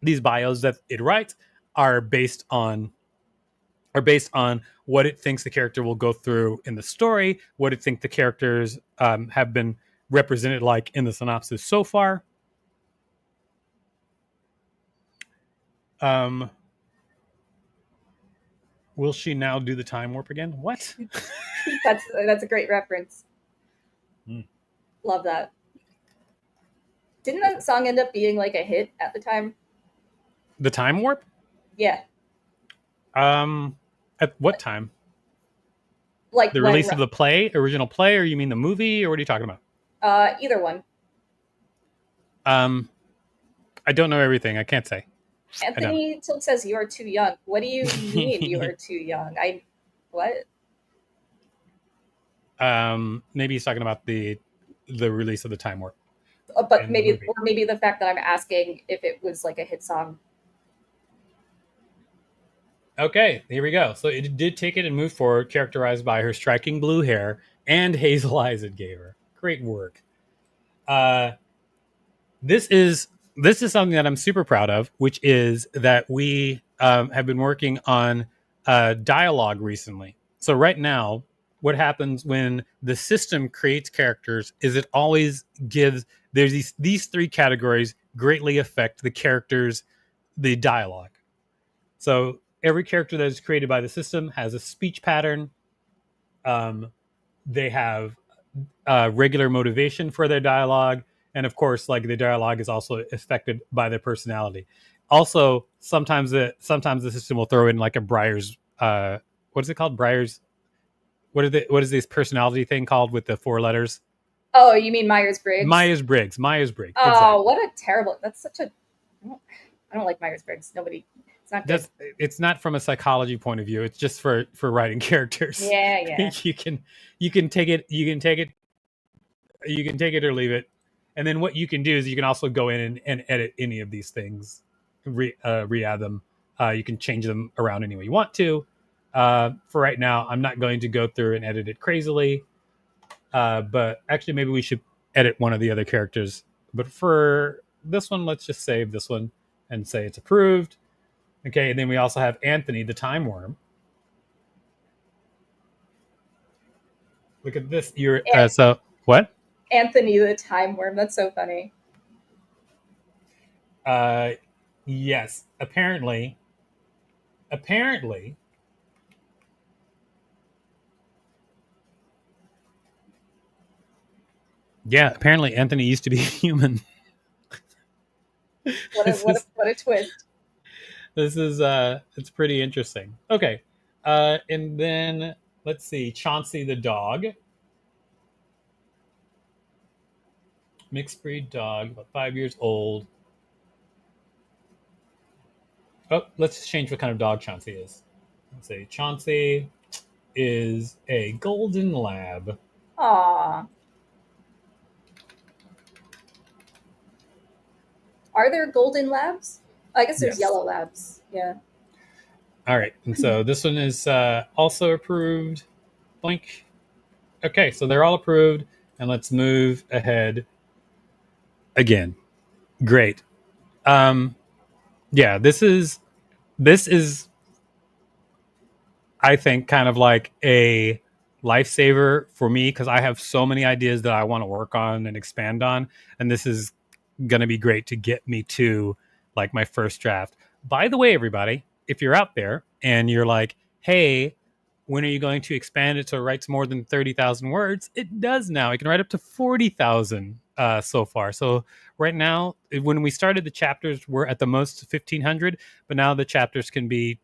that it writes are based on what it thinks the character will go through in the story, what it thinks the characters have been represented like in the synopsis so far. Will she now do the time warp again? What? That's a great reference. Love that. Didn't that song end up being like a hit at the time? The time warp? Yeah. At what time? Like the release of the original play, or you mean the movie, or what are you talking about? Either one. I don't know everything. I can't say. Anthony Tilk says you are too young. What do you mean you are too young? What? Maybe he's talking about the release of the time warp. But maybe the fact that I'm asking if it was like a hit song. Okay, here we go. So it did take it and move forward, characterized by her striking blue hair and hazel eyes it gave her. Great work. This is something that I'm super proud of, which is that we have been working on dialogue recently. So right now, what happens when the system creates characters is it always gives, there's these three categories greatly affect the characters, the dialogue. So every character that is created by the system has a speech pattern. They have regular motivation for their dialogue. And of course, like the dialogue is also affected by their personality. Also, sometimes the system will throw in like a Briar's, what is it called? Briar's, what is this personality thing called with the 4 letters? Oh, you mean Myers Briggs? Myers-Briggs, Oh, exactly. what a terrible. That's such a. I don't like Myers Briggs. Nobody. It's not good. That's It's not from a psychology point of view. It's just for writing characters. Yeah, yeah. You can take it you can take it or leave it. And then what you can do is you can also go in and edit any of these things, re-add them. You can change them around any way you want to. For right now, I'm not going to go through and edit it crazily. But actually, maybe we should edit one of the other characters. But for this one, let's just save this one and say it's approved. Okay, and then we also have Anthony, the time worm. Look at this. You're so what? Anthony the Time Worm. That's so funny. Uh, yes. Apparently, yeah. Apparently, Anthony used to be human. What a this what a is what a twist. it's pretty interesting. Okay, and then let's see, Chauncey the dog, mixed breed dog, about 5 years old. Oh, let's change what kind of dog Chauncey is. Let's say Chauncey is a golden lab. Aw. Are there golden labs? I guess there's Yes. yellow labs. Yeah. All right, and so this one is also approved. Blink. Okay, so they're all approved, and let's move ahead again. Great. Yeah, this is I think kind of like a lifesaver for me because I have so many ideas that I want to work on and expand on, and this is going to be great to get me to like my first draft. By the way, everybody, if you're out there and you're like, "Hey, when are you going to expand it so it writes more than 30,000 words?" It does now. It can write up to 40,000 so far. So right now, when we started the chapters, we're at the most 1,500, but now the chapters can be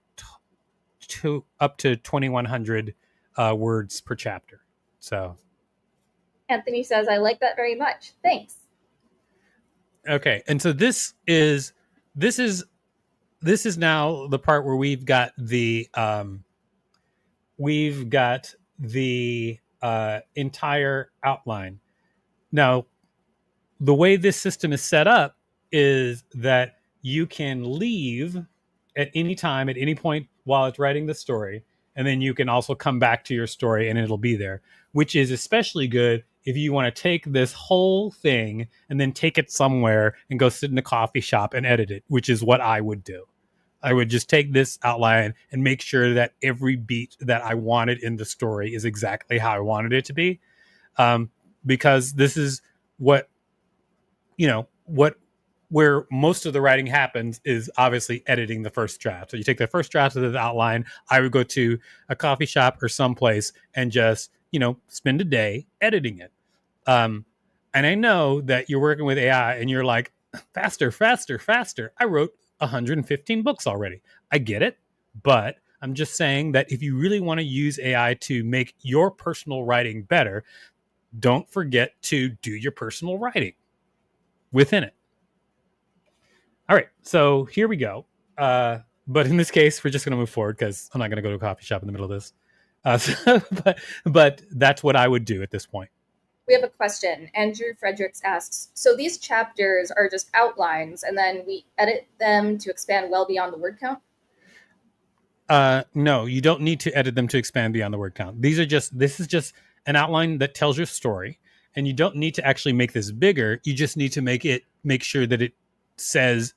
up to 2,100 words per chapter. So Anthony says, I like that very much. Thanks. okay, and so this is this is now the part where we've got the entire outline. Now, the way this system is set up is that you can leave at any time, at any point while it's writing the story, and then you can also come back to your story and it'll be there, which is especially good if you want to take this whole thing and then take it somewhere and go sit in a coffee shop and edit it, which is what I would do. I would just take this outline and make sure that every beat that I wanted in the story is exactly how I wanted it to be. Um, because this is what what where most of the writing happens is obviously editing the first draft. So you take the first draft of the outline. I would go to a coffee shop or someplace and just spend a day editing it. Um, and I know that you're working with AI and you're like, faster, faster, faster. I wrote 115 books already. I get it, but I'm just saying that if you really want to use AI to make your personal writing better, don't forget to do your personal writing within it. All right, so here we go. But in this case, we're just going to move forward because I'm not going to go to a coffee shop in the middle of this. But that's what I would do at this point. We have a question. Andrew Fredericks asks, so these chapters are just outlines and then we edit them to expand well beyond the word count? No, you don't need to edit them to expand beyond the word count. This is just an outline that tells your story, and you don't need to actually make this bigger. You just need to make sure that says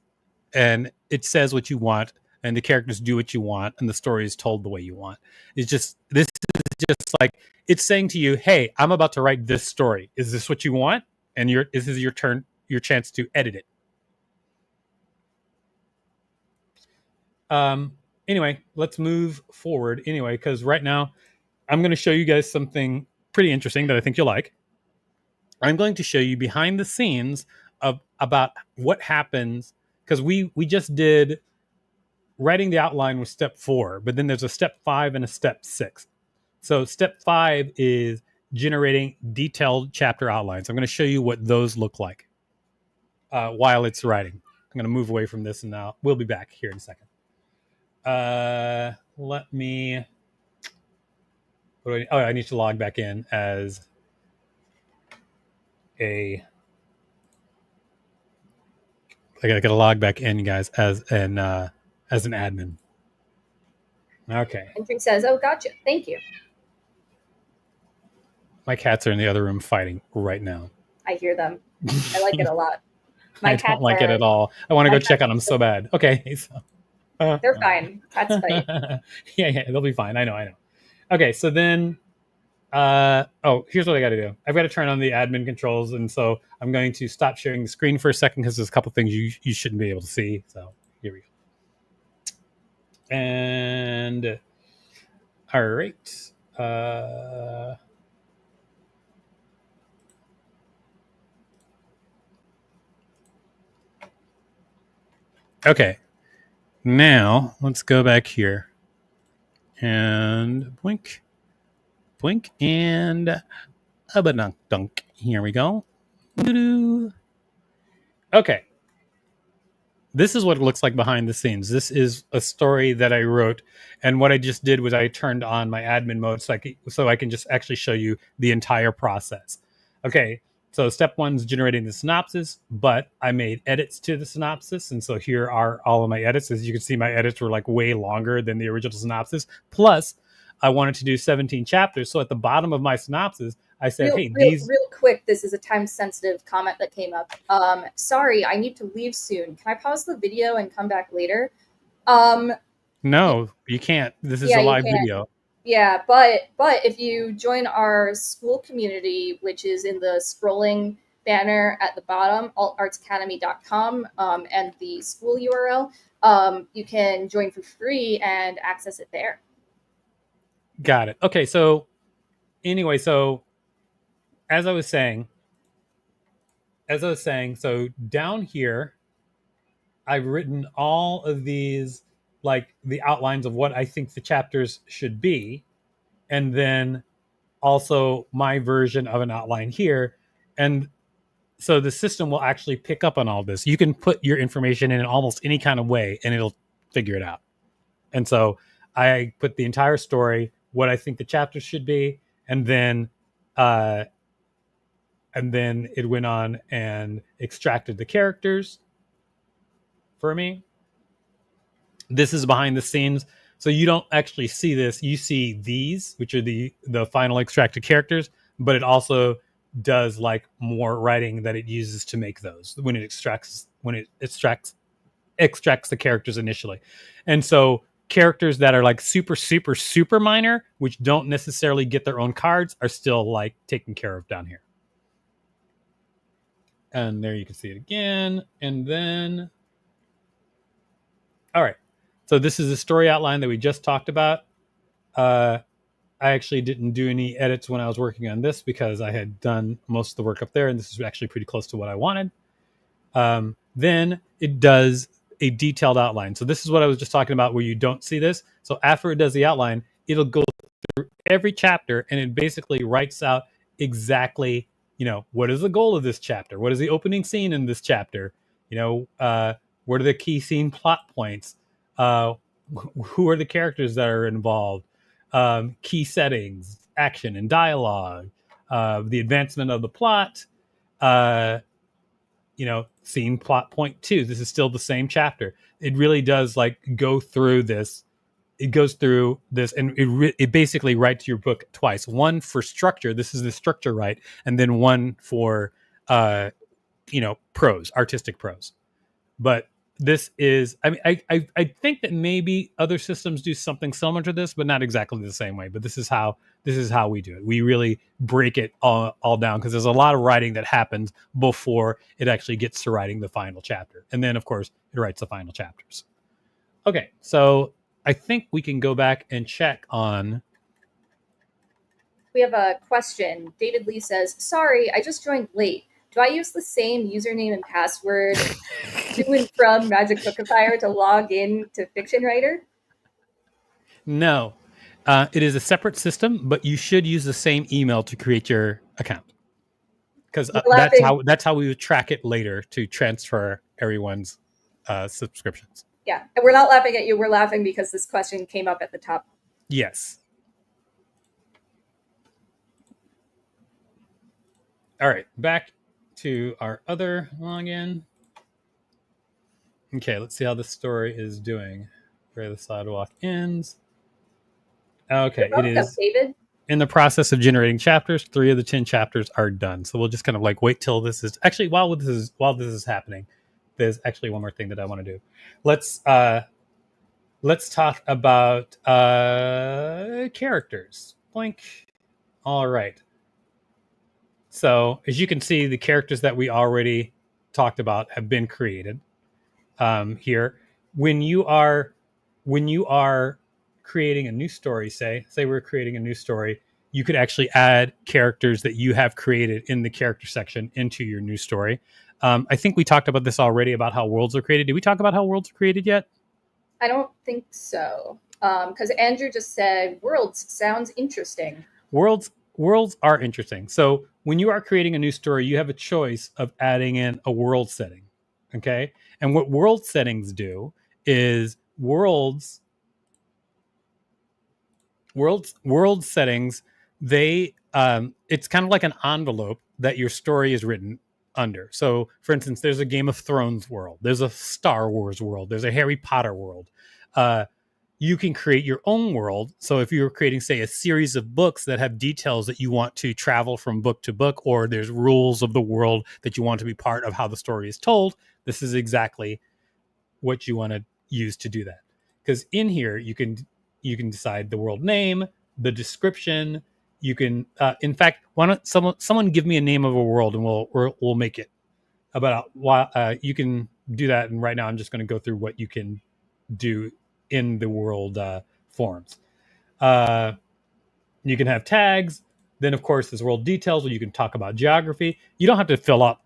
it says what you want, and the characters do what you want, and the story is told the way you want. It's just this is just like it's saying to you, "Hey, I'm about to write this story. Is this what you want?" And this is your turn, your chance to edit it. Anyway, let's move forward anyway, because right now I'm going to show you guys something pretty interesting that I think you'll like. I'm going to show you behind the scenes of about what happens, because we just did writing the outline was step 4, but then there's a step 5 and a step 6. So step 5 is generating detailed chapter outlines. I'm going to show you what those look like while it's writing. I'm going to move away from this, and now we'll be back here in a second. Let me. I need to log back in as a. I gotta log back in, guys, as an admin. Okay. Entry says, "Oh, gotcha. Thank you." My cats are in the other room fighting right now. I hear them. I like it a lot. I don't like it at all. I want to go check on them so bad. Okay. So, they're fine. Cats fight. yeah, they'll be fine. I know. Okay, so then here's what I got to do. I've got to turn on the admin controls, and so I'm going to stop sharing the screen for a second because there's a couple things you shouldn't be able to see. So here we go. And all right. Okay. Now let's go back here and blink, and a dunk. Here we go. Doo-doo. Okay. This is what it looks like behind the scenes. This is a story that I wrote, and what I just did was I turned on my admin mode so I can just actually show you the entire process. Okay, so step 1 is generating the synopsis, but I made edits to the synopsis, and so here are all of my edits. As you can see, my edits were like way longer than the original synopsis. Plus, I wanted to do 17 chapters, so at the bottom of my synopsis, I said, real quick, this is a time-sensitive comment that came up. Sorry, I need to leave soon. Can I pause the video and come back later? No, you can't. This is a live video. Yeah, but if you join our school community, which is in the scrolling banner at the bottom, altartsacademy.com, and the school URL, you can join for free and access it there. Got it. Okay, so anyway, so as I was saying, so down here, I've written all of these, like the outlines of what I think the chapters should be, and then also my version of an outline here. And so the system will actually pick up on all this. You can put your information in almost any kind of way, and it'll figure it out. And so I put the entire story, what I think the chapters should be, and then it went on and extracted the characters for me. This is behind the scenes, so you don't actually see this. You see these, which are the final extracted characters, but it also does like more writing that it uses to make those when it extracts the characters initially. And so characters that are like super minor, which don't necessarily get their own cards, are still like taken care of down here. And there you can see it again. And then, all right. So this is the story outline that we just talked about. I actually didn't do any edits when I was working on this because I had done most of the work up there, and this is actually pretty close to what I wanted. Then it does a detailed outline. So this is what I was just talking about where you don't see this. So after it does the outline, it'll go through every chapter, and it basically writes out exactly, what is the goal of this chapter? What is the opening scene in this chapter? What are the key scene plot points? Who are the characters that are involved? Key settings, action and dialogue, the advancement of the plot, scene plot point 2. This is still the same chapter. It really does like go through this. It goes through this, and it basically writes your book twice. One for structure. This is the structure right, and then one for prose, artistic prose. But this is, I mean, I think that maybe other systems do something similar to this, but not exactly the same way. But this is how we do it. We really break it all down because there's a lot of writing that happens before it actually gets to writing the final chapter, and then of course it writes the final chapters. Okay, so I think we can go back and check on. We have a question. David Lee says, "Sorry, I just joined late. Do I use the same username and password to and from Magic Bookifier to log in to Fiction Writer?" No. It is a separate system, but you should use the same email to create your account, because We're that's laughing. how we would track it later to transfer everyone's subscriptions. Yeah, and we're not laughing at you. We're laughing because this question came up at the top. Yes. All right, back to our other login. Okay, let's see how the story is doing. Where the sidewalk ends. You're Okay, it welcome, is David. in the process of generating chapters. 3 of the 10 chapters are done. So we'll just kind of like wait till this is actually while this is happening. There's actually one more thing that I want to do. Let's talk about characters. Blink. All right. So as you can see, the characters that we already talked about have been created here. When you are creating a new story, say we're creating a new story, you could actually add characters that you have created in the character section into your new story. I think we talked about this already about how worlds are created. Did we talk about how worlds are created yet? I don't think so. Because Andrew just said worlds sounds interesting. Worlds are interesting. So when you are creating a new story, you have a choice of adding in a world setting. Okay. And what world settings do is world settings, they it's kind of like an envelope that your story is written under. So for instance, there's a Game of Thrones world, there's a Star Wars world, there's a Harry Potter world. You can create your own world. So if you're creating, say, a series of books that have details that you want to travel from book to book, or there's rules of the world that you want to be part of how the story is told, this is exactly what you want to use to do that. Because in here you can decide the world name, the description. You can, in fact, why don't someone give me a name of a world, and we'll make it about why you can do that. And right now, I'm just going to go through what you can do in the world forms. Uh, you can have tags. Then, of course, there's world details where you can talk about geography. You don't have to fill out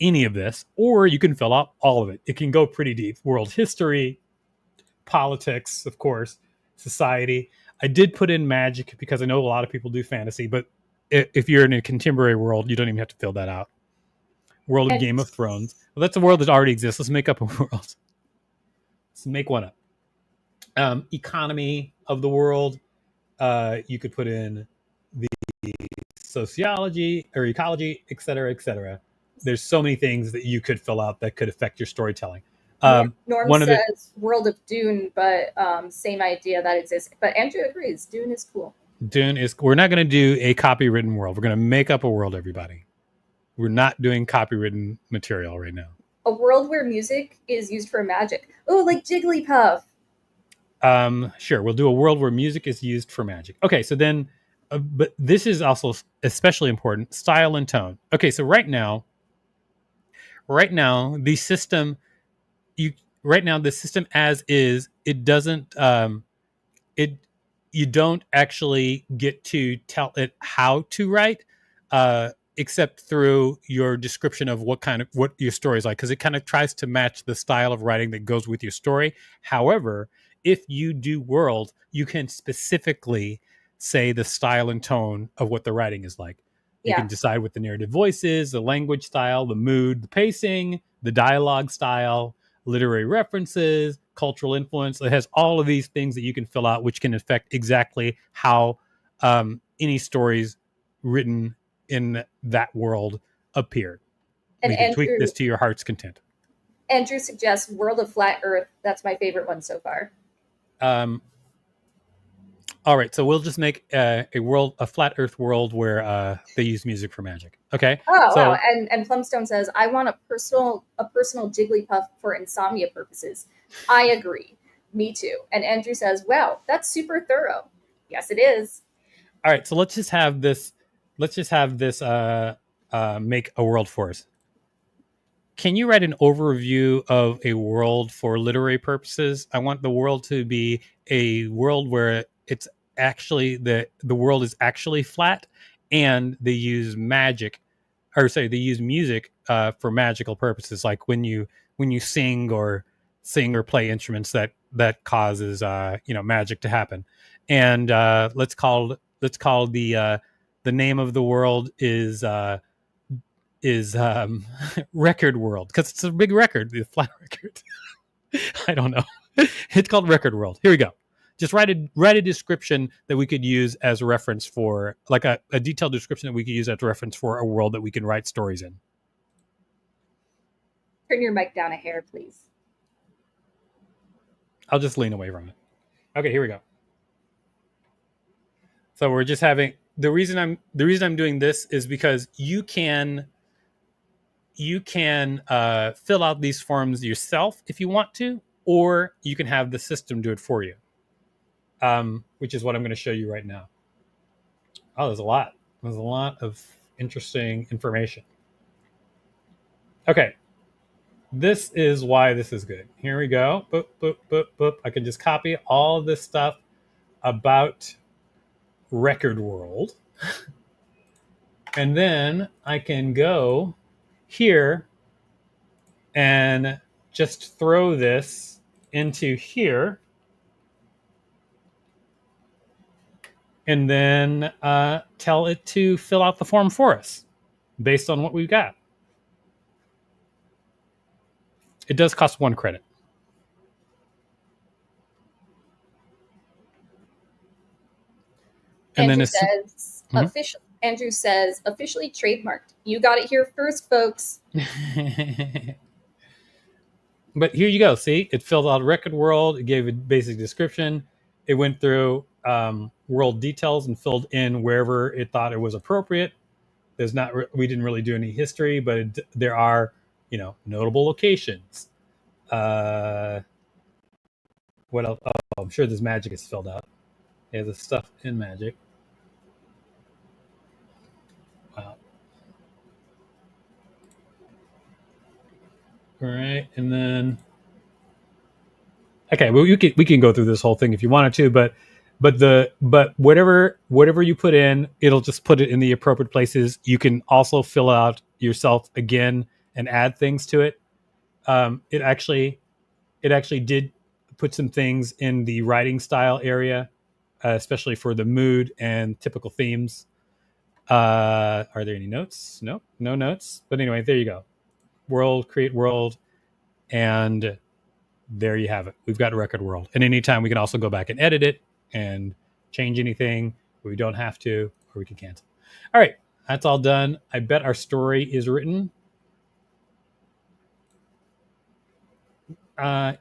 any of this, or you can fill out all of it. It can go pretty deep. World history, politics, of course, society. I did put in magic because I know a lot of people do fantasy, but if you're in a contemporary world, you don't even have to fill that out. World of And Game of Thrones. Well, that's a world that already exists. Let's make up a world. Let's make one up. Economy of the world. You could put in the sociology or ecology, et cetera, et cetera. There's so many things that you could fill out that could affect your storytelling. Norm One of the says World of Dune, but same idea that exists. But Andrew agrees. Dune is cool. Dune is. We're not going to do a copywritten world. We're going to make up a world, everybody. We're not doing copywritten material right now. A world where music is used for magic. Oh, like Jigglypuff. Sure, we'll do a world where music is used for magic. Okay, so then, but this is also especially important: style and tone. Okay, so right now, the system you right now the system as is, it doesn't it you don't actually get to tell it how to write, except through your description of what your story is like, because it kind of tries to match the style of writing that goes with your story. However, if you do world, you can specifically say the style and tone of what the writing is like. You Yeah. can decide what the narrative voice is, the language style, the mood, the pacing, the dialogue style, literary references, cultural influence. It has all of these things that you can fill out, which can affect exactly how any stories written in that world appear. And You can tweak Andrew this to your heart's content. Andrew suggests World of Flat Earth. That's my favorite one so far. Um, all right, so we'll just make a flat Earth world where they use music for magic. Okay, Oh wow! so And Plumstone says I want a personal Jigglypuff for insomnia purposes. I agree. Me too. And Andrew says, "Wow, that's super thorough." Yes, it is. all right, so let's just have this. Let's just have this make a world for us. Can you write an overview of a world for literary purposes? I want the world to be a world where it's actually the world is actually flat, and they use magic, or say they use music for magical purposes, like when you sing or play instruments that causes magic to happen. and let's call the name of the world is Record World, because it's a big record, the flat record. I don't know. It's called Record World. Here we go. Just write a description that we could use as a reference for, like a detailed description that we could use as a reference for a world that we can write stories in. Turn your mic down a hair, please. I'll just lean away from it. Okay, here we go. So we're just having the reason I'm doing this is because you can fill out these forms yourself if you want to, or you can have the system do it for you, which is what I'm going to show you right now. Oh, there's a lot of interesting information. Okay, this is why this is good. Here we go. Boop, boop, boop, boop. I can just copy all of this stuff about Record World. And then I can go here and just throw this into here. And then tell it to fill out the form for us based on what we've got. It does cost 1 credit. And Andrew then says, Andrew says, officially trademarked. You got it here first, folks. But here you go. See, it filled out Record World. It gave a basic description. It went through world details and filled in wherever it thought it was appropriate. We didn't really do any history, but there are, notable locations. What else? Oh, I'm sure this magic is filled out. Yeah, the stuff in magic. Wow. All right, and then okay, well, we can go through this whole thing if you wanted to, but whatever you put in, it'll just put it in the appropriate places. You can also fill out yourself again and add things to it. It actually did put some things in the writing style area, especially for the mood and typical themes. Are there any notes? No notes. But anyway, there you go. World, create world, and there you have it. We've got a Record World. And anytime we can also go back and edit it and change anything. We don't have to, or we can cancel. All right, that's all done. I bet our story is written.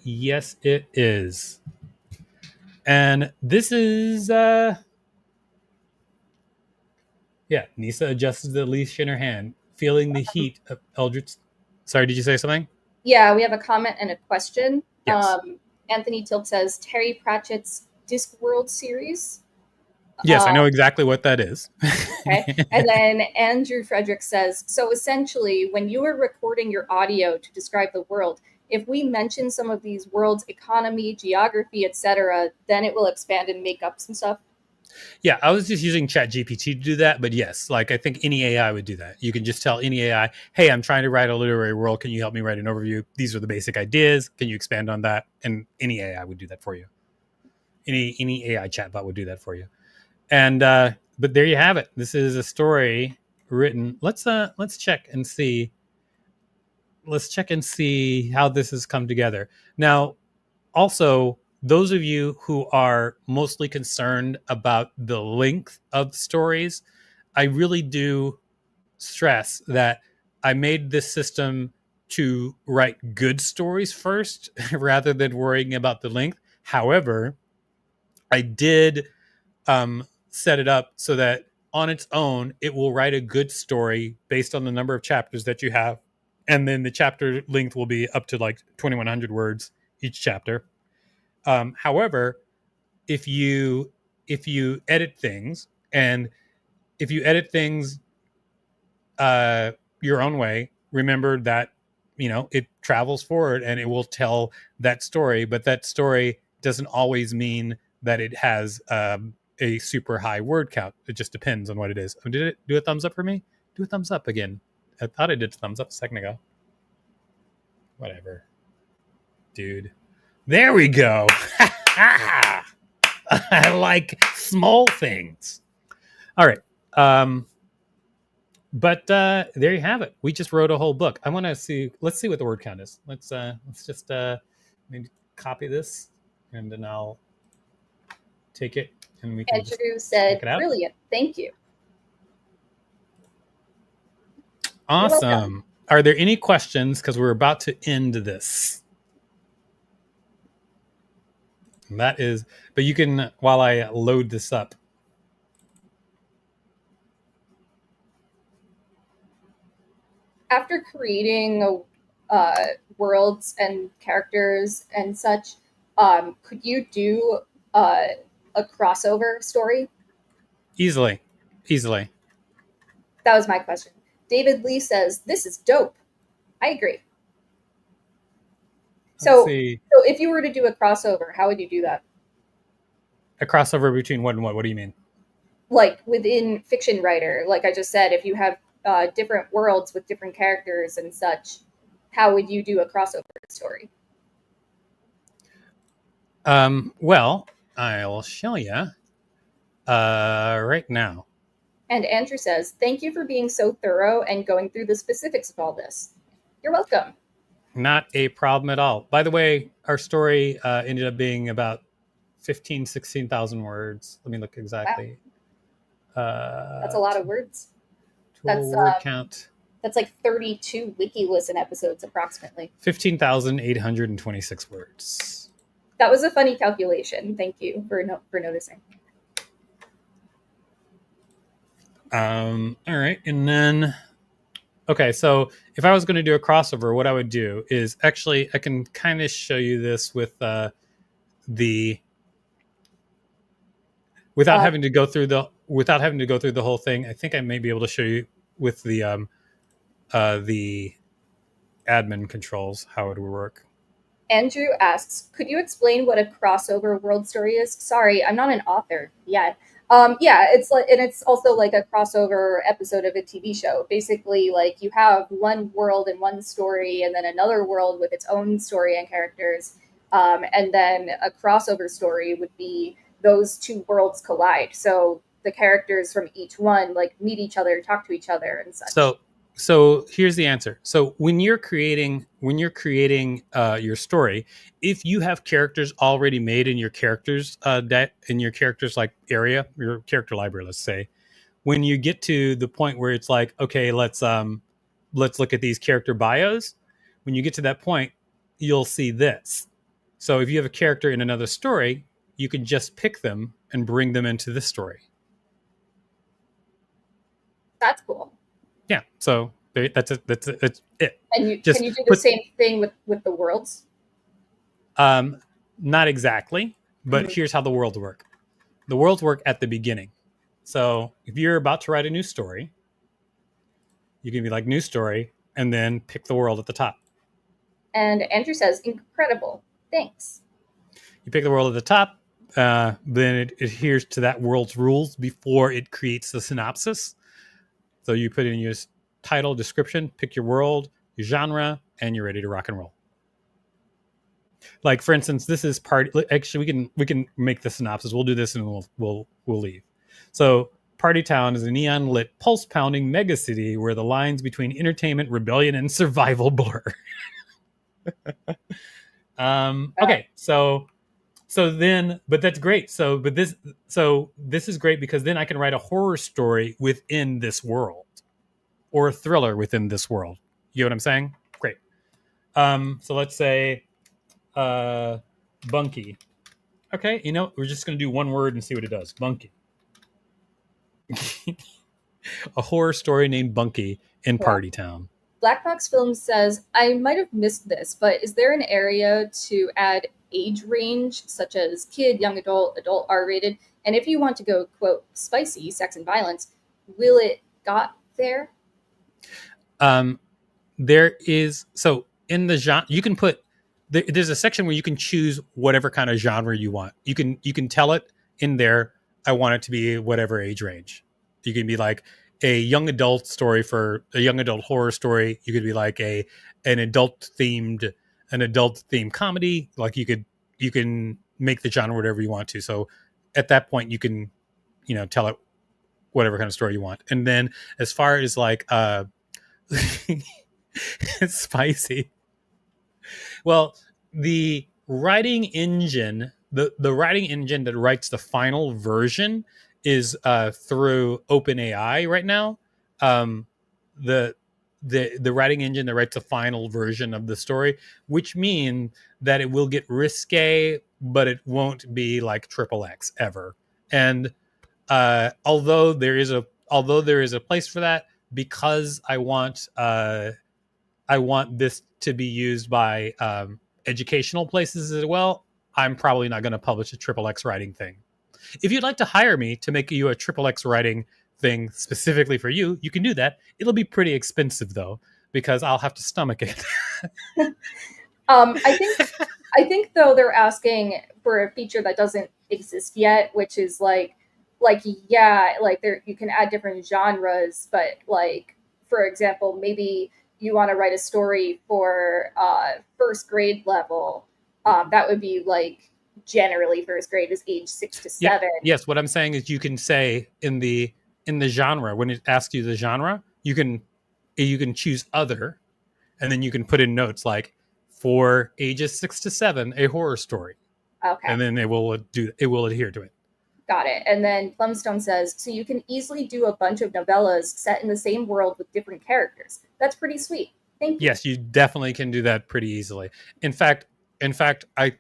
Yes, it is. And this is, Nisa adjusted the leash in her hand, feeling the heat of Eldritch. Sorry, did you say something? Yeah, we have a comment and a question. Yes. Anthony Tilt says, Terry Pratchett's Discworld series. Yes, I know exactly what that is. Okay. And then Andrew Frederick says, so essentially, when you are recording your audio to describe the world, if we mention some of these worlds, economy, geography, etc., then it will expand and make up some stuff. Yeah, I was just using ChatGPT to do that, but yes, like I think any AI would do that. You can just tell any AI, hey, I'm trying to write a literary world. Can you help me write an overview? These are the basic ideas. Can you expand on that? And any AI would do that for you. Any AI chatbot would do that for you. And but there you have it. This is a story written. Let's check and see. Let's check and see how this has come together. Now, also, those of you who are mostly concerned about the length of stories, I really do stress that I made this system to write good stories first rather than worrying about the length. However, I did set it up so that on its own, it will write a good story based on the number of chapters that you have. And then the chapter length will be up to like 2,100 words each chapter. However, if you edit things your own way, remember that it travels forward and it will tell that story, but that story doesn't always mean that it has a super high word count. It just depends on what it is. Did it do a thumbs up for me? Do a thumbs up again. I thought I did thumbs up a second ago. Whatever, dude. There we go. I like small things. All right. But there you have it. We just wrote a whole book. I want to see. Let's see what the word count is. Let's just maybe copy this, and then I'll take it, and we can just Andrew check said, it out. brilliant. Thank you. You're welcome. Awesome. Are there any questions? Because we're about to end this. And that is, but you can, while I load this up. After creating worlds and characters and such, could you do a crossover story? Easily. Easily. That was my question. David Lee says, this is dope. I agree. Let's So, see. so if you were to do a crossover, how would you do that? A crossover between what and what? What do you mean? Like within fiction writer, like I just said, if you have different worlds with different characters and such, how would you do a crossover story? Well, I'll show you right now. And Andrew says, thank you for being so thorough and going through the specifics of all this. You're welcome. Not a problem at all. By the way, our story ended up being about 16,000 words. Let me look exactly. Wow. That's a lot of words. Total word count. That's like 32 WikiListen episodes approximately. 15,826 words. That was a funny calculation. Thank you for noticing. All right. And then, okay, so if I was going to do a crossover, what I would do is actually, I can kind of show you this with without having to go through the whole thing. I think I may be able to show you with the admin controls how it would work. Andrew asks, could you explain what a crossover world story is? Sorry, I'm not an author yet. Yeah, it's like, and it's also like a crossover episode of a TV show. Basically, like you have one world and one story, and then another world with its own story and characters. And then a crossover story would be those two worlds collide. So the characters from each one like meet each other, talk to each other, and such. So here's the answer. So when you're creating your story, if you have characters already made in your characters like area, your character library, let's say, when you get to the point where it's like, okay, let's look at these character bios. When you get to that point, you'll see this. So if you have a character in another story, you can just pick them and bring them into this story. That's cool. Yeah, so that's it. And can you do the same thing with the worlds? Not exactly, but here's how the worlds work. The worlds work at the beginning. So if you're about to write a new story, you can be like new story and then pick the world at the top. And Andrew says, incredible. Thanks. You pick the world at the top, then it adheres to that world's rules before it creates the synopsis. So you put in your title, description, pick your world, your genre, and you're ready to rock and roll. Like for instance, this is part. Actually, we can make the synopsis. We'll do this and we'll leave. So Party Town is a neon lit, pulse pounding mega city where the lines between entertainment, rebellion, and survival blur. Okay, so then, but that's great. So this is great because then I can write a horror story within this world, or a thriller within this world. You know what I'm saying? Great. So let's say Bunky. Okay, we're just going to do one word and see what it does. Bunky. A horror story named Bunky in Party Town. Black Box Films says, I might have missed this, but is there an area to add age range, such as kid, young adult, adult R-rated? And if you want to go, quote, spicy, sex and violence, will it got there? There is, so in the genre, you can put, there's a section where you can choose whatever kind of genre you want. You can tell it in there, I want it to be whatever age range. You can be like a young adult story for a young adult horror story. You could be like an adult themed comedy. Like you can make the genre whatever you want to. So at that point you can, tell it whatever kind of story you want. And then as far as like it's spicy. Well, the writing engine, the writing engine that writes the final version is through OpenAI right now. Um, the the writing engine that writes the final version of the story, which means that it will get risque, but it won't be like triple X ever. And although there is a place for that, because I want this to be used by educational places as well, I'm probably not going to publish a triple X writing thing. If you'd like to hire me to make you a triple X writing thing specifically for you, you can do that. It'll be pretty expensive though, because I'll have to stomach it. I think though they're asking for a feature that doesn't exist yet, which is yeah, like there you can add different genres, but like for example, maybe you want to write a story for first grade level. That would be like generally first grade is age 6 to Yeah. 7. Yes. What I'm saying is, you can say in the genre, when it asks you the genre, you can choose other, and then you can put in notes like for ages 6 to 7, a horror story, Okay. and then it will adhere to it. Got it. And then Plumstone says, so you can easily do a bunch of novellas set in the same world with different characters. That's pretty sweet. Thank you. Yes, you definitely can do that pretty easily. In fact,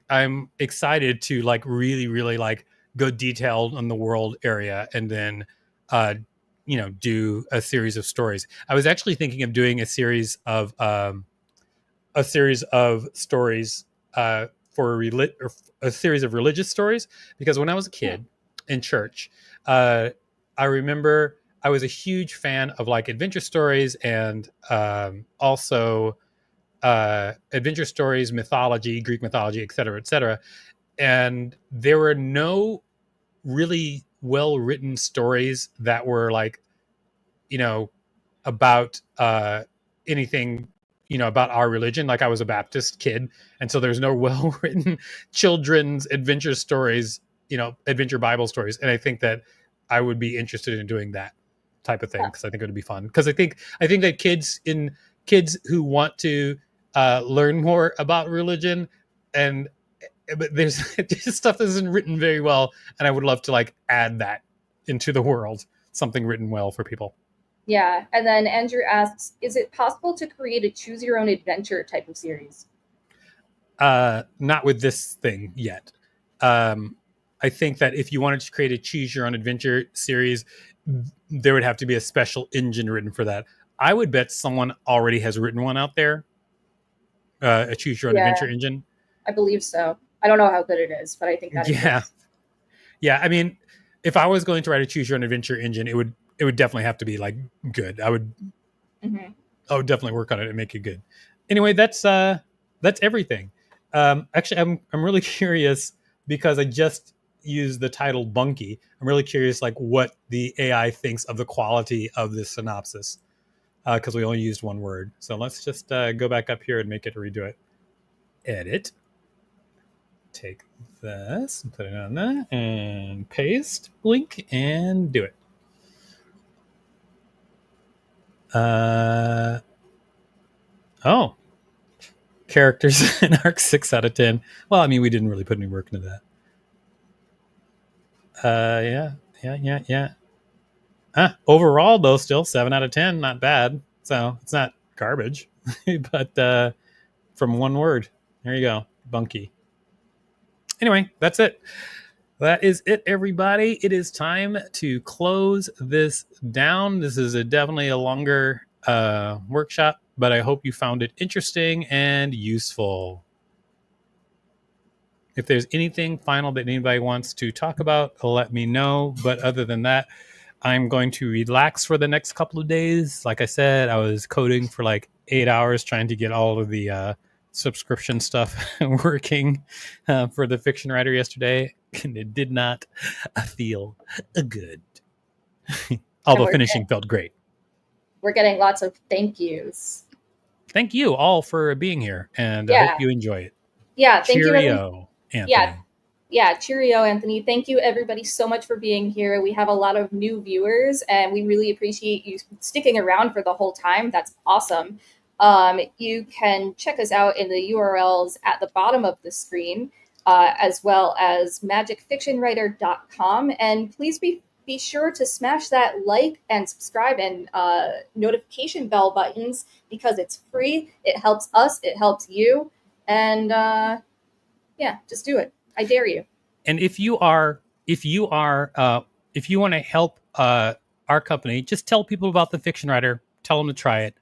I'm excited to like really like go detailed on the world area, and then uh do a series of stories. I was actually thinking of doing a series of stories or a series of religious stories, because when I was a kid in church, uh I remember I was a huge fan of like adventure stories, and also adventure stories, mythology, Greek mythology, et cetera, et cetera. And there were no really well written stories that were like, you know, about anything, about our religion. Like, I was a Baptist kid, and so there's no well written children's adventure stories, adventure Bible stories. And I think that I would be interested in doing that type of thing, because I think it would be fun. Because I think that kids who want to learn more about religion, and but there's just stuff that isn't written very well, and I would love to like add that into the world, something written well for people. Yeah. And then Andrew asks, is it possible to create a choose your own adventure type of series? Not with this thing yet. Um, I think that if you wanted to create a choose your own adventure series, there would have to be a special engine written for that. I would bet someone already has written one out there, a choose your own Yeah, adventure engine. I believe so. I don't know how good it is, but I think that Yeah, exists. yeah. I mean, if I was going to write a choose your own adventure engine, it would definitely have to be like good. Hmm. I would definitely work on it and make it good. Anyway, that's everything. Actually, I'm really curious, because I just used the title Bunky. I'm really curious, like, what the AI thinks of the quality of this synopsis, because we only used one word. So let's just go back up here and make it redo it. Edit. Take this and put it on that, and paste, blink, and do it. Oh, characters in arc 6 out of 10. Well, I mean, we didn't really put any work into that. Yeah. Overall, though, still 7 out of 10. Not bad. So it's not garbage, but from one word, there you go, Bunky. Anyway, that's it. That is it, everybody. It is time to close this down. This is definitely a longer workshop, but I hope you found it interesting and useful. If there's anything final that anybody wants to talk about, let me know. But other than that, I'm going to relax for the next couple of days. Like I said, I was coding for like 8 hours trying to get all of the subscription stuff working for the fiction writer yesterday, and it did not feel good. And Although finishing felt great. we're getting lots of thank yous. Thank you all for being here, and I hope Yeah. you enjoy it. Yeah. Thank you, every. Cheerio, Yeah. Anthony. Yeah, cheerio, Anthony. Thank you, everybody, so much for being here. We have a lot of new viewers, and we really appreciate you sticking around for the whole time. That's awesome. You can check us out in the URLs at the bottom of the screen, as well as magicfictionwriter.com. And please be sure to smash that like and subscribe and notification bell buttons because it's free. It helps us, it helps you. And yeah, just do it. I dare you. And if you want to help our company, just tell people about the fiction writer. Tell them to try it.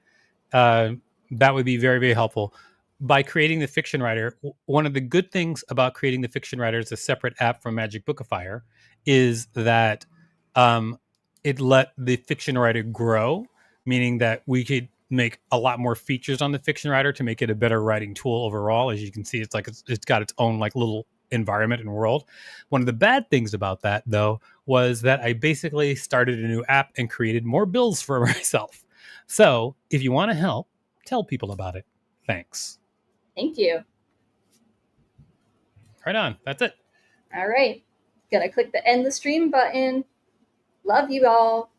uh, that would be very, very helpful. By creating the fiction writer, one of the good things about creating the fiction writer as a separate app from Magic Bookifier is that um, it let the fiction writer grow, meaning that we could make a lot more features on the fiction writer to make it a better writing tool overall. As you can see, it's got its own like little environment and world. One of the bad things about that, though, was that I basically started a new app and created more bills for myself. So if you want to help, tell people about it. Thanks. Thank you. Right on. That's it. All right. Gonna click the end the stream button. Love you all.